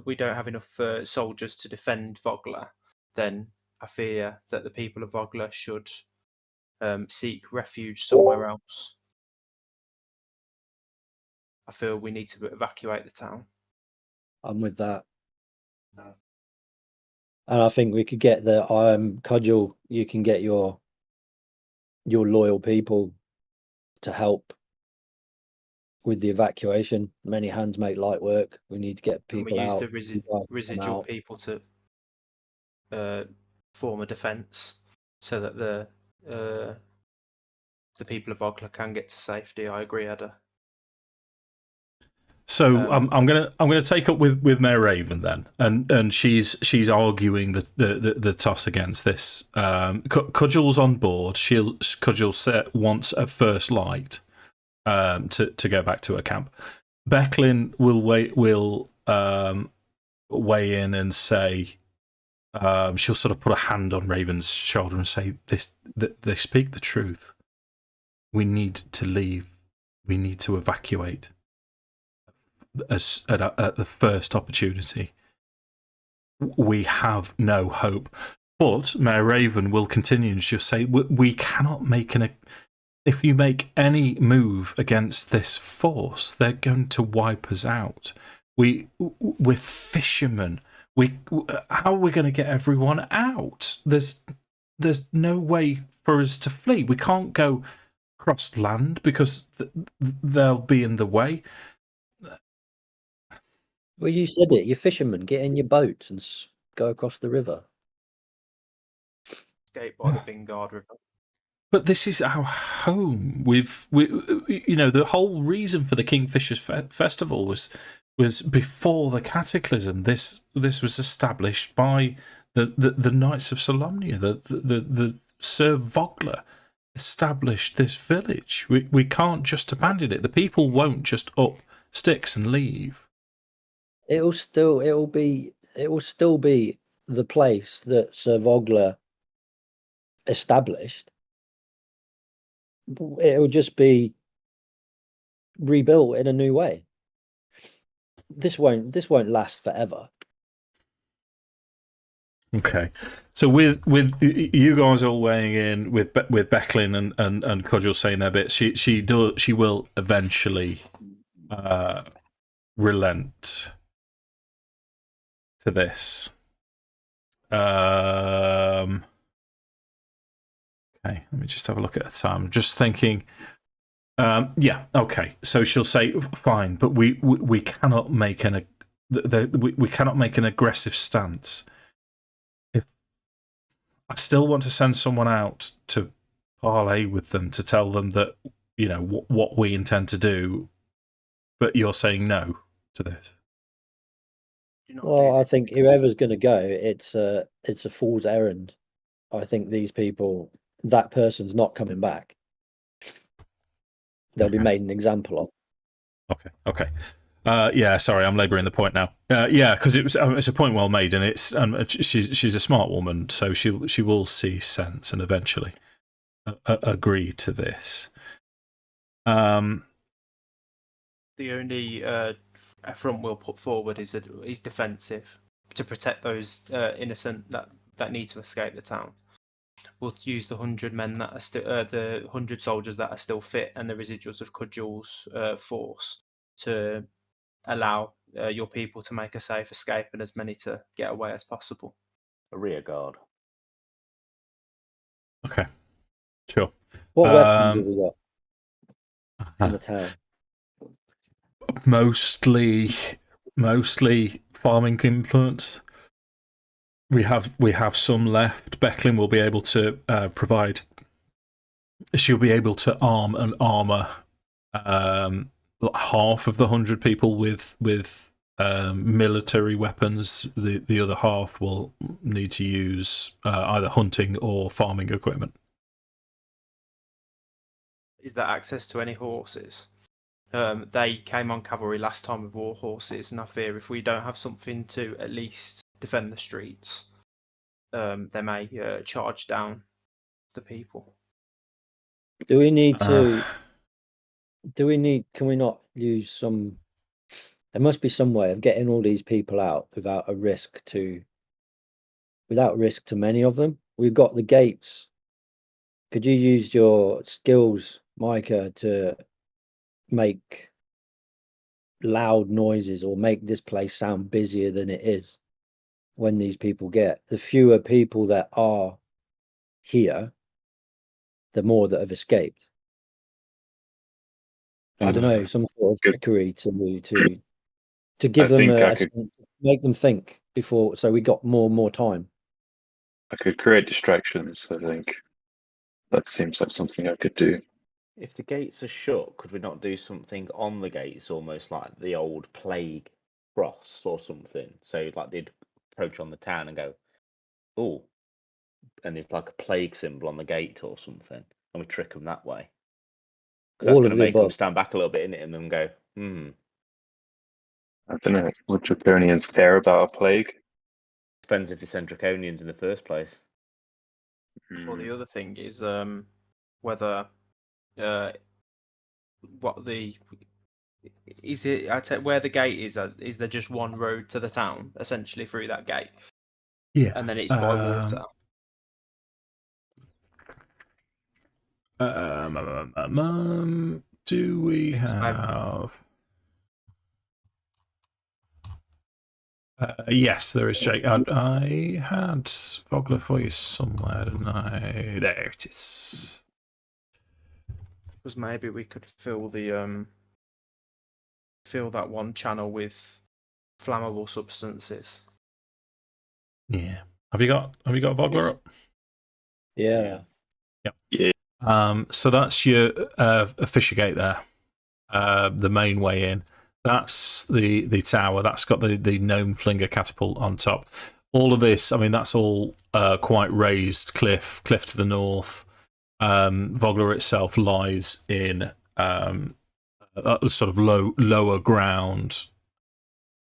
we don't have enough soldiers to defend Vogler, then I fear that the people of Vogler should seek refuge somewhere else. I feel we need to evacuate the town. I'm with that. And I think we could get the cudgel. You can get your loyal people to help with the evacuation. Many hands make light work. We need to get people out. Can we use the residual people to form a defence so that the people of Vogler can get to safety? I agree, Edda. So I'm gonna take up with Mayor Raven then, and she's arguing the toss against this. Cudgel's on board. Cudgel wants a first light to go back to her camp. Becklin will weigh in and say she'll sort of put a hand on Raven's shoulder and say they speak the truth. We need to leave. We need to evacuate. At the first opportunity, we have no hope. But Mayor Raven will continue and she'll say, we cannot make if you make any move against this force, they're going to wipe us out. We're fishermen. How are we going to get everyone out? There's no way for us to flee. We can't go across land because they'll be in the way. Well, you said it. You're fishermen. Get in your boat and go across the river. Escape by the Bingard River. But this is our home. The whole reason for the Kingfishers Festival was before the Cataclysm. This was established by the Knights of Solamnia. The Sir Vogler established this village. We can't just abandon it. The people won't just up sticks and leave. It will still be the place that Sir Vogler established. It will just be rebuilt in a new way. This won't last forever. Okay, so with you guys all weighing in, with Becklin and Cudgel saying their bits, she will eventually relent to this. Okay, let me just have a look at the time. I'm just thinking. Yeah, okay. So she'll say, "Fine, but we cannot make we cannot make an aggressive stance. If I still want to send someone out to parley with them to tell them that what we intend to do, but you're saying no to this." Well, I think whoever's going to go, it's a fool's errand. I think these people, that person's not coming back. They'll be made an example of. Okay. Yeah, sorry, I'm labouring the point now. Yeah, because it's a point well made, and she's a smart woman, so she will see sense and eventually agree to this. The only front we'll put forward is that he's defensive to protect those innocent that need to escape the town. We'll use the 100 men that are still the 100 soldiers that are still fit and the residuals of Cudgel's force to allow your people to make a safe escape and as many to get away as possible. A rear guard. Okay, sure. What weapons have we got in the town? Mostly farming implements. We have some left. Becklin will be able to provide. She'll be able to arm and armor half of the 100 people with military weapons. The other half will need to use either hunting or farming equipment. Is there access to any horses? They came on cavalry last time with war horses, and I fear if we don't have something to at least defend the streets, they may charge down the people. Do we need to? Do we need? Can we not use some? There must be some way of getting all these people out without risk to many of them. We've got the gates. Could you use your skills, Micah, to make loud noises or make this place sound busier than it is when these people get? The fewer people that are here, the more that have escaped. I don't know, some sort of trickery to give them make them think before, so we got more time. I could create distractions. I think that seems like something I could do. If the gates are shut, could we not do something on the gates, almost like the old plague cross or something? So like they'd approach on the town and go, "Oh," and there's like a plague symbol on the gate or something, and we trick them that way. Because that's going to make them stand back a little bit in it, and then go, I don't know. Would Draconians care about a plague? Depends if they send Draconians in the first place. Well, the other thing is whether what the is it? I take where the gate is. Is there just one road to the town, essentially through that gate? Yeah, and then it's by water. Do we have? Yes, there is Jake. I had Vogler for you somewhere, didn't I? There it is. Because maybe we could fill the fill that one channel with flammable substances. Yeah. Have you got Vogler up? Yeah. Yeah. So that's your Fisher Gate there. The main way in. That's the tower. That's got the gnome flinger catapult on top. All of this, I mean, that's all quite raised cliff to the north. Vogler itself lies in sort of lower ground.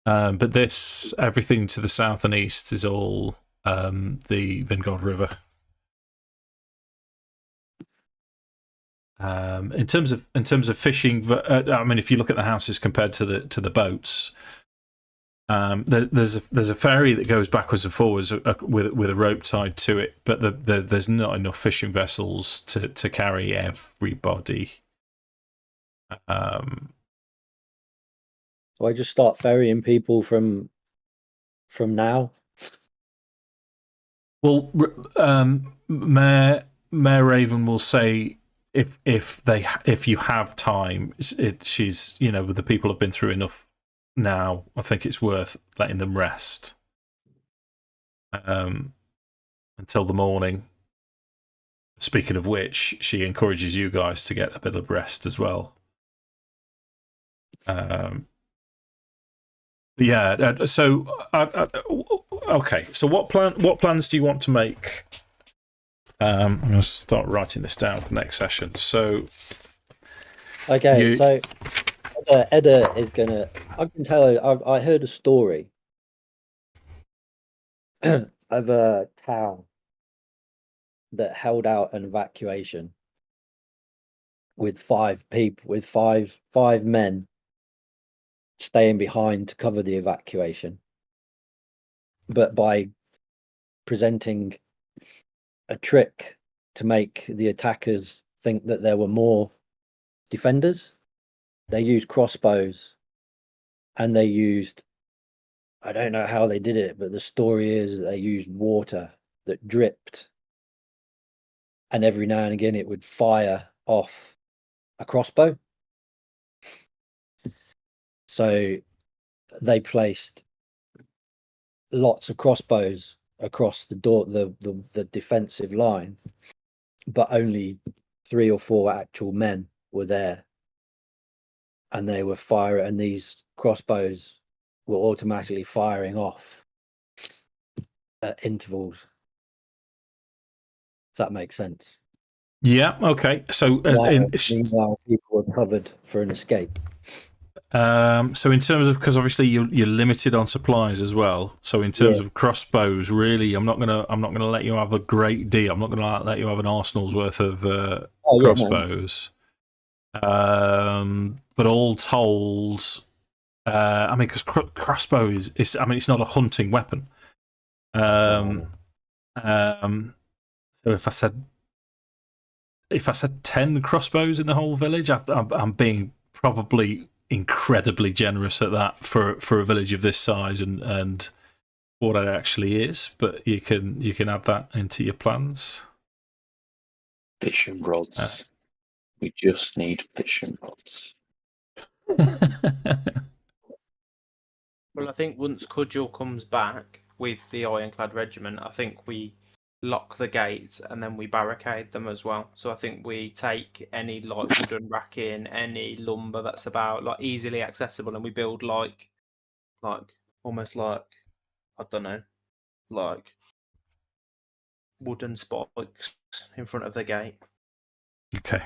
But this, everything to the south and east is all the Vingard River. In terms of fishing, I mean, if you look at the houses compared to the boats, there's a ferry that goes backwards and forwards with a rope tied to it, but there's not enough fishing vessels to carry everybody. So I just start ferrying people from now. Well, Mayor Raven will say, if you have time, she's, you know, the people have been through enough now. I think it's worth letting them rest until the morning. Speaking of which, she encourages you guys to get a bit of rest as well. Yeah. So, okay. So, what plans do you want to make? I'm going to start writing this down for next session. So, okay. So, Edda is going to. I can tell you. I heard a story of a town that held out an evacuation with 5 people, with five men staying behind to cover the evacuation, but by presenting a trick to make the attackers think that there were more defenders, they used crossbows, and they used, I don't know how they did it, but the story is that they used water that dripped, and every now and again it would fire off a crossbow. So they placed lots of crossbows across the door, the defensive line, but only 3 or 4 actual men were there, and they were firing, and these crossbows were automatically firing off at intervals. If that makes sense. Yeah. Okay. So, Meanwhile, people were covered for an escape. So in terms of, because obviously you're limited on supplies as well. So in terms of crossbows, really, I'm not gonna let you have a great deal. I'm not gonna let you have an arsenal's worth of crossbows. But all told, I mean, because crossbow is, I mean, it's not a hunting weapon. So if I said 10 crossbows in the whole village, I'm being probably incredibly generous at that for a village of this size and what it actually is. But you can add that into your plans. Fishing rods. We just need fishing rods. Well, I think once Cudgel comes back with the Ironclad Regiment, I think we lock the gates and then we barricade them as well. So I think we take any like wooden racking, any lumber that's about like easily accessible, and we build like almost like, I don't know, like wooden spikes in front of the gate. Okay.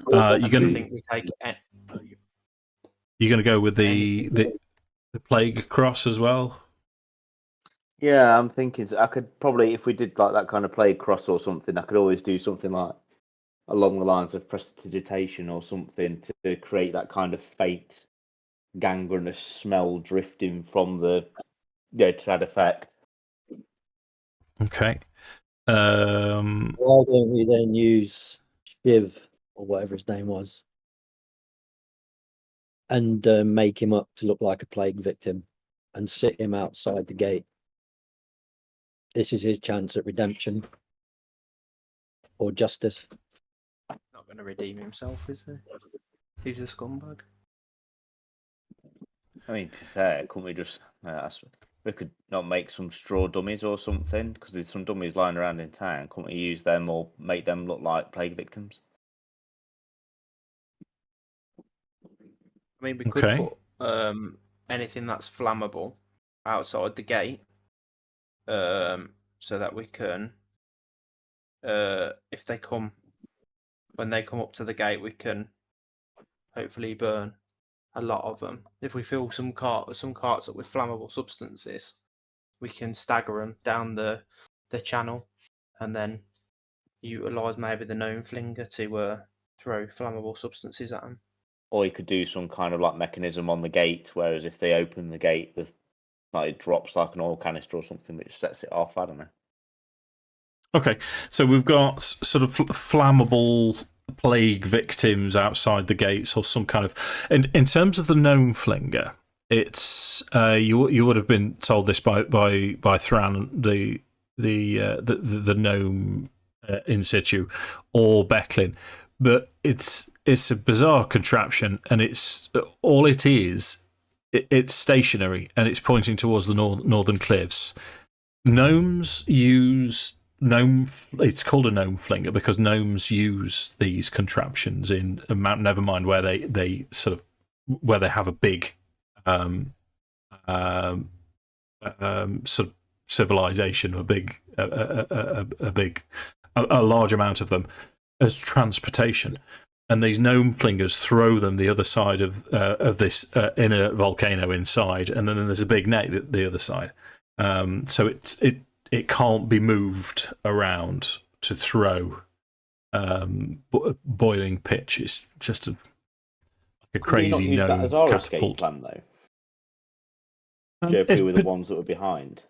You're gonna go with the plague cross as well? Yeah, I'm thinking I could probably, if we did like that kind of plague cross or something, I could always do something like along the lines of prestidigitation or something to create that kind of faint gangrenous smell drifting from the to that effect. Okay. Why don't we then use Shiv or whatever his name was and make him up to look like a plague victim and sit him outside the gate? This is his chance at redemption or justice. Not going to redeem himself, is he? He's a scumbag. I mean, to be fair, couldn't we just we could not make some straw dummies or something, because there's some dummies lying around in town. Couldn't we use them or make them look like plague victims? I mean, we could put anything that's flammable outside the gate, so that we can, if they come, when they come up to the gate, we can hopefully burn a lot of them. If we fill some carts up with flammable substances, we can stagger them down the channel, and then utilize maybe the gnome flinger to throw flammable substances at them. Or you could do some kind of like mechanism on the gate, whereas if they open the gate, it drops like an oil canister or something which sets it off. I don't know. Okay, so we've got sort of flammable plague victims outside the gates, or some kind of. And in terms of the gnome flinger, it's you would have been told this by Theron, the gnome in situ, or Becklin, but it's a bizarre contraption, and it's all it is. It's stationary, and it's pointing towards the northern cliffs. Gnomes use it's called a gnome flinger because gnomes use these contraptions in a mountain, never mind where they sort of where they have a big sort of civilization, a large amount of them as transportation. And these gnome flingers throw them the other side of this inner volcano inside, and then there's a big net the other side. So it can't be moved around to throw boiling pitch. It's just a crazy gnome that as our catapult. Escape plan, though. JP were the ones that were behind.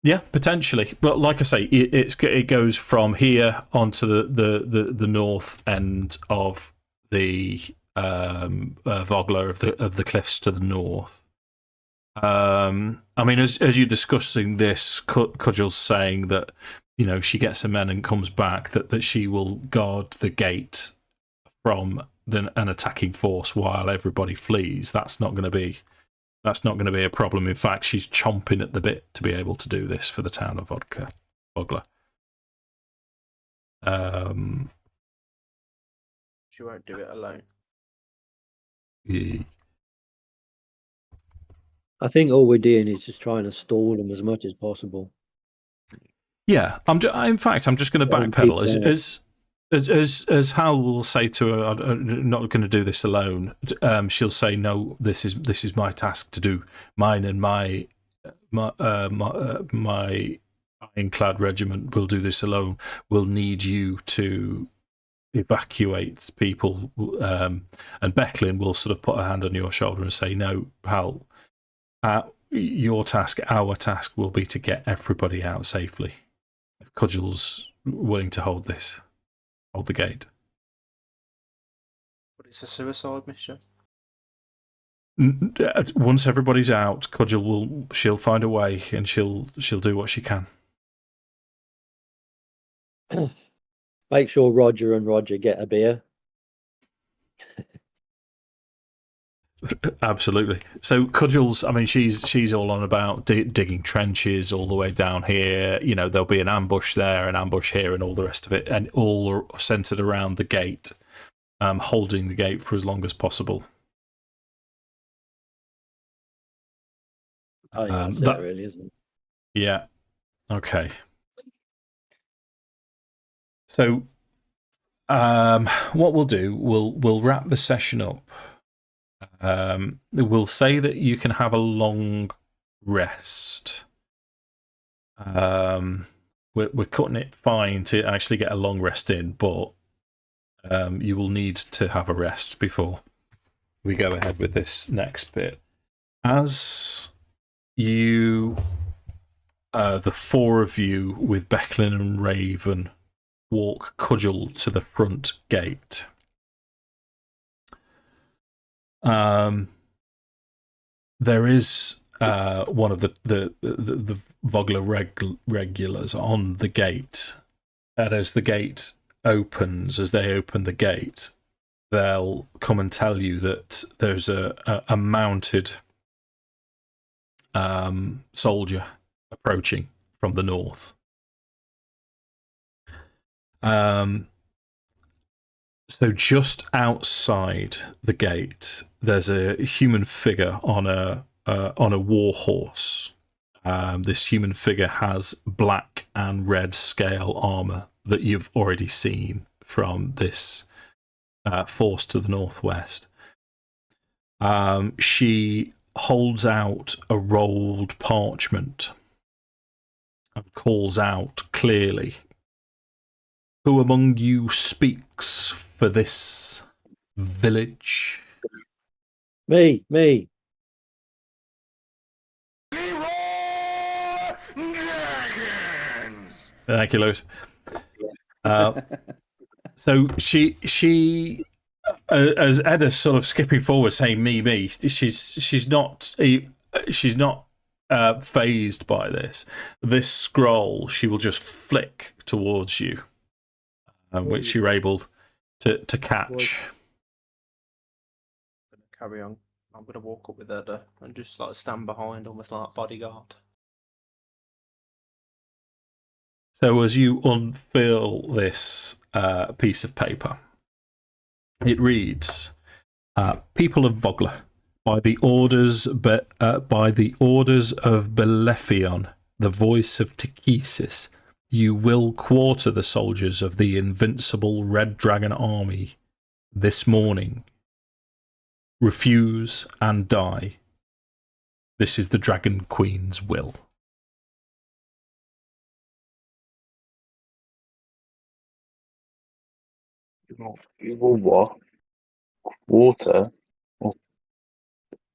Yeah, potentially. But like I say, it goes from here onto the north end of the Vogler of the cliffs to the north. I mean, as you're discussing this, Cudgel's saying that she gets her men and comes back, that she will guard the gate from an attacking force while everybody flees. That's not going to be a problem. In fact, she's chomping at the bit to be able to do this for the town of Vogler. She won't do it alone. Yeah. I think all we're doing is just trying to stall them as much as possible. Yeah, in fact, I'm just going to backpedal As Hal will say to her, I'm not going to do this alone. She'll say, "No, this is my task to do. Mine and my ironclad regiment will do this alone. We'll need you to evacuate people." And Becklin will sort of put a hand on your shoulder and say, "No, Hal, your task, our task, will be to get everybody out safely. If Cudgel's willing to hold the gate." But it's a suicide mission. Once everybody's out, she'll find a way, and she'll do what she can. Make sure Roger and Roger get a beer. Absolutely. So Cudgel's, I mean, she's all on about digging trenches all the way down here. You know, there'll be an ambush there, an ambush here, and all the rest of it, and all centered around the gate, holding the gate for as long as possible. I think that's it, really, isn't it? Yeah. Okay. So, what we'll do, we'll wrap the session up. We'll say that you can have a long rest. We're cutting it fine to actually get a long rest in, but you will need to have a rest before we go ahead with this next bit. As you, the four of you with Becklin and Raven, walk Cudgel to the front gate. There is one of the Vogler regulars on the gate, and as the gate opens, as they open the gate, they'll come and tell you that there's a mounted soldier approaching from the north. So just outside the gate, there's a human figure on a war horse. This human figure has black and red scale armor that you've already seen from this force to the northwest. She holds out a rolled parchment and calls out clearly, "Who among you speaks for this village?" Me. Thank you, Lewis. So she as Edda's sort of skipping forward, saying "me," she's not phased by this. This scroll, she will just flick towards you, which you're able to catch. Carry on. I'm going to walk up with Edda and just like stand behind, almost like bodyguard. So as you unfurl this piece of paper, it reads, "People of Vogler, by the orders of Belephion, the voice of Techesis, you will quarter the soldiers of the invincible Red Dragon army this morning. Refuse and die. This is the Dragon Queen's will." You will what? Quarter?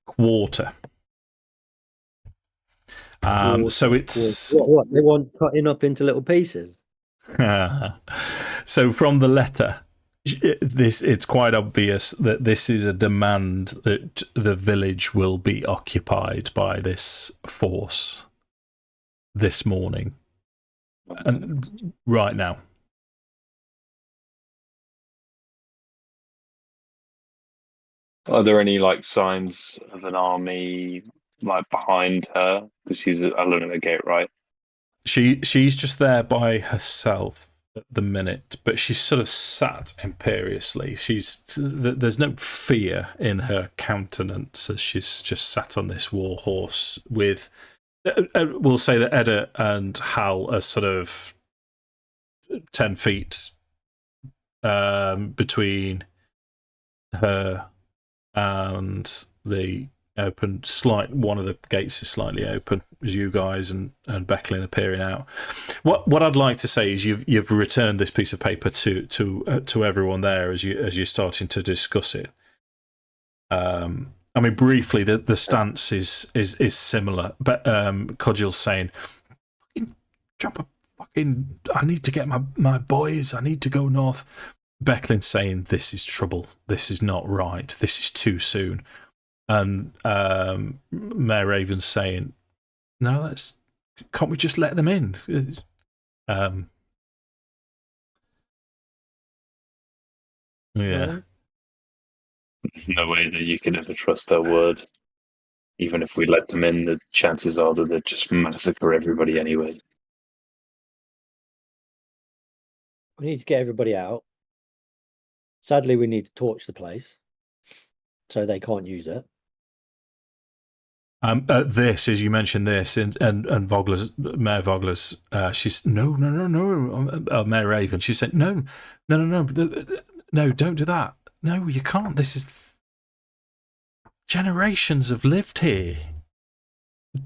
Quarter. So it's what they want cutting up into little pieces. So from the letter, it's quite obvious that this is a demand that the village will be occupied by this force this morning and right now. Are there any like signs of an army like behind her? Because she's alone at the gate, right? She's just there by herself at the minute, but she's sort of sat imperiously. There's no fear in her countenance as she's just sat on this war horse with. We'll say that Edda and Hal are sort of 10 feet between her and the open. One of the gates is slightly open as you guys and Becklin are peering out. What I'd like to say is you've returned this piece of paper to everyone there as you're starting to discuss it. I mean, briefly, the stance is similar, but Cudgel's saying, "Drop a fucking! I need to get my boys. I need to go north." Becklin's saying, "This is trouble. This is not right. This is too soon." And Mayor Raven's saying, "No, can't we just let them in?" Yeah. There's no way that you can ever trust their word. Even if we let them in, the chances are that they'd just massacre everybody anyway. We need to get everybody out. Sadly, we need to torch the place so they can't use it. This, as you mentioned this, and Vogler's, Mayor Vogler's, she's no, Mayor Raven, she said, no, don't do that. No, you can't. This is generations have lived here.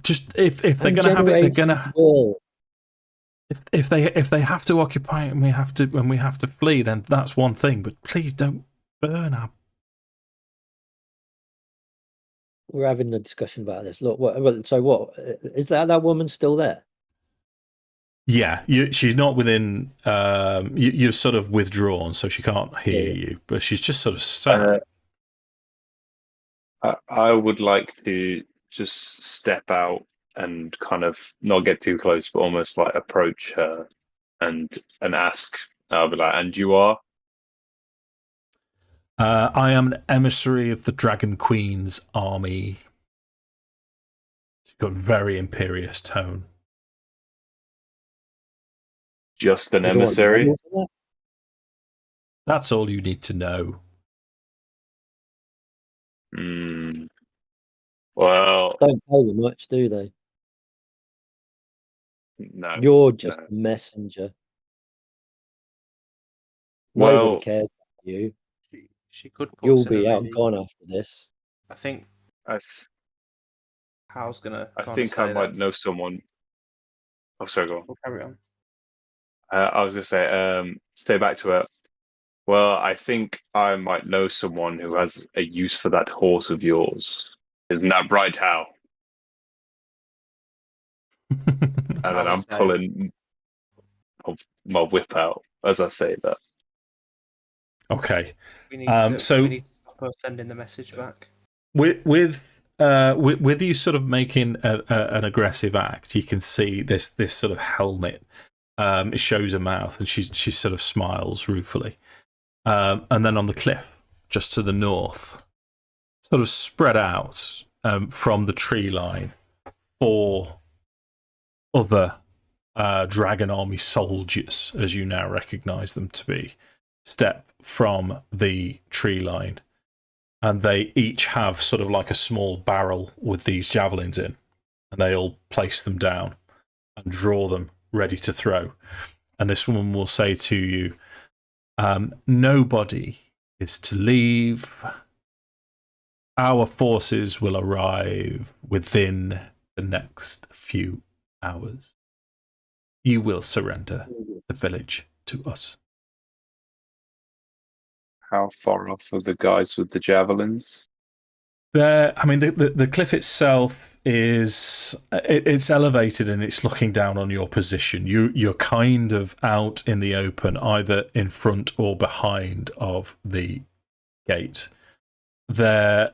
Just if they're going to have it, they're going to. If they have to occupy it and we have to flee, then that's one thing. But please don't burn our. We're having a discussion about this. Look, so what is that woman still there? Yeah, she's not within. You're sort of withdrawn, so she can't hear you. But she's just sort of sat. I would like to just step out and kind of not get too close, but almost like approach her and ask. I'll be like, "And you are?" I am an emissary of the Dragon Queen's army. She's got a very imperious tone. Just an emissary? That's all you need to know. Well, don't tell you much, do they? No. You're just a messenger. Nobody cares about you. She could. You'll be out and gone after this. I think. Hal's gonna. I think I might know someone. Oh, sorry, go on. We'll carry on. I was gonna say back to her. Well, I think I might know someone who has a use for that horse of yours. Isn't that right, Hal? And then I'm pulling my whip out as I say that. Okay. We need to stop her sending the message back. With you sort of making an aggressive act, you can see this sort of helmet. It shows her mouth, and she sort of smiles ruefully. And then on the cliff, just to the north, sort of spread out from the tree line, 4 other Dragon Army soldiers, as you now recognise them to be, step from the tree line. And they each have sort of like a small barrel with these javelins in. And they all place them down and draw them ready to throw. And this woman will say to you, nobody is to leave. Our forces will arrive within the next few hours. You will surrender the village to us. How far off are the guys with the javelins? The cliff itself it's elevated and it's looking down on your position. You're kind of out in the open, either in front or behind of the gate. If they're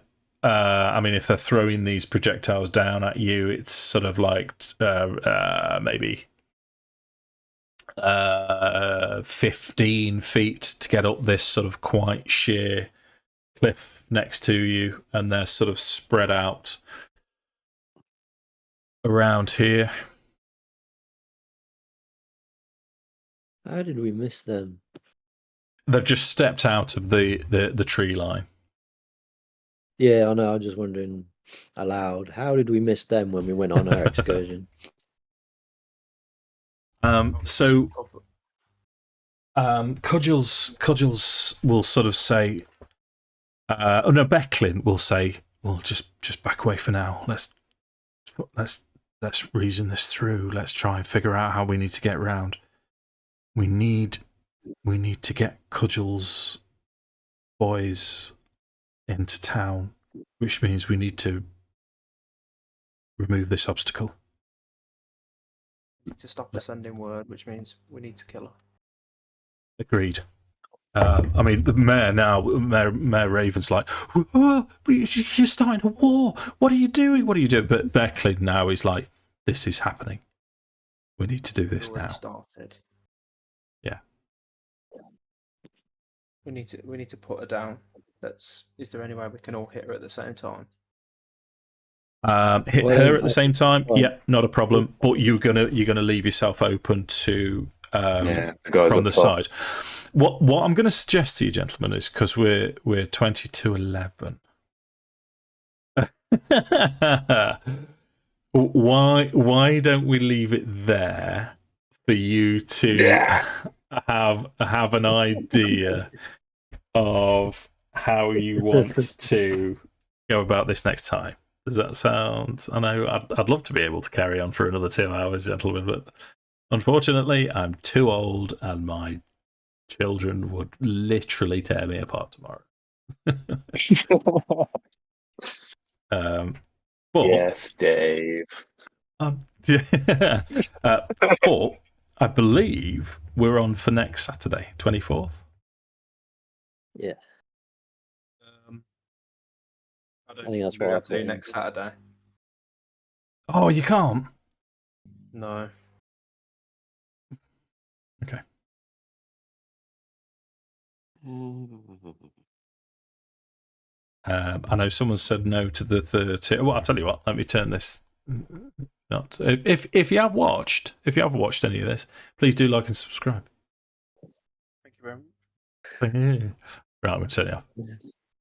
throwing these projectiles down at you, it's sort of like maybe 15 feet to get up this sort of quite sheer cliff next to you, and they're sort of spread out around here. How did we miss them? They've just stepped out of the tree line. Yeah, I know. I'm just wondering aloud, how did we miss them when we went on our excursion? So Cudgels will sort of say, oh no, Becklin will say, well, just back away for now. Let's reason this through. Let's try and figure out how we need to get round. We need to get Cudgel's boys into town, which means we need to remove this obstacle. We need to stop her sending word, which means we need to kill her. Agreed. I mean, the mayor now, Mayor Raven's like, oh, you're starting a war. What are you doing? What are you doing? But Becklin now is like, this is happening. We need to do this now. Started. Yeah. We need to put her down. Is there any way we can all hit her at the same time? Hit her at the same time? Yeah, not a problem. But you're gonna leave yourself open to from the side. What I'm going to suggest to you, gentlemen, is because we're 20-11. Why don't we leave it there for you to have an idea of how you want to go about this next time? Does that sound? I know I'd love to be able to carry on for another 2 hours, gentlemen, but unfortunately, I'm too old, and my children would literally tear me apart tomorrow. But, yes, Dave. But I believe we're on for next Saturday, 24th. Yeah. I think that's what I'll do next Saturday. Oh, you can't? No. Okay. I know someone said no to the 30. Well, I'll tell you what. Let me turn this. Not if you have watched any of this, please do like and subscribe. Thank you very much. Right, I'm going to turn it off.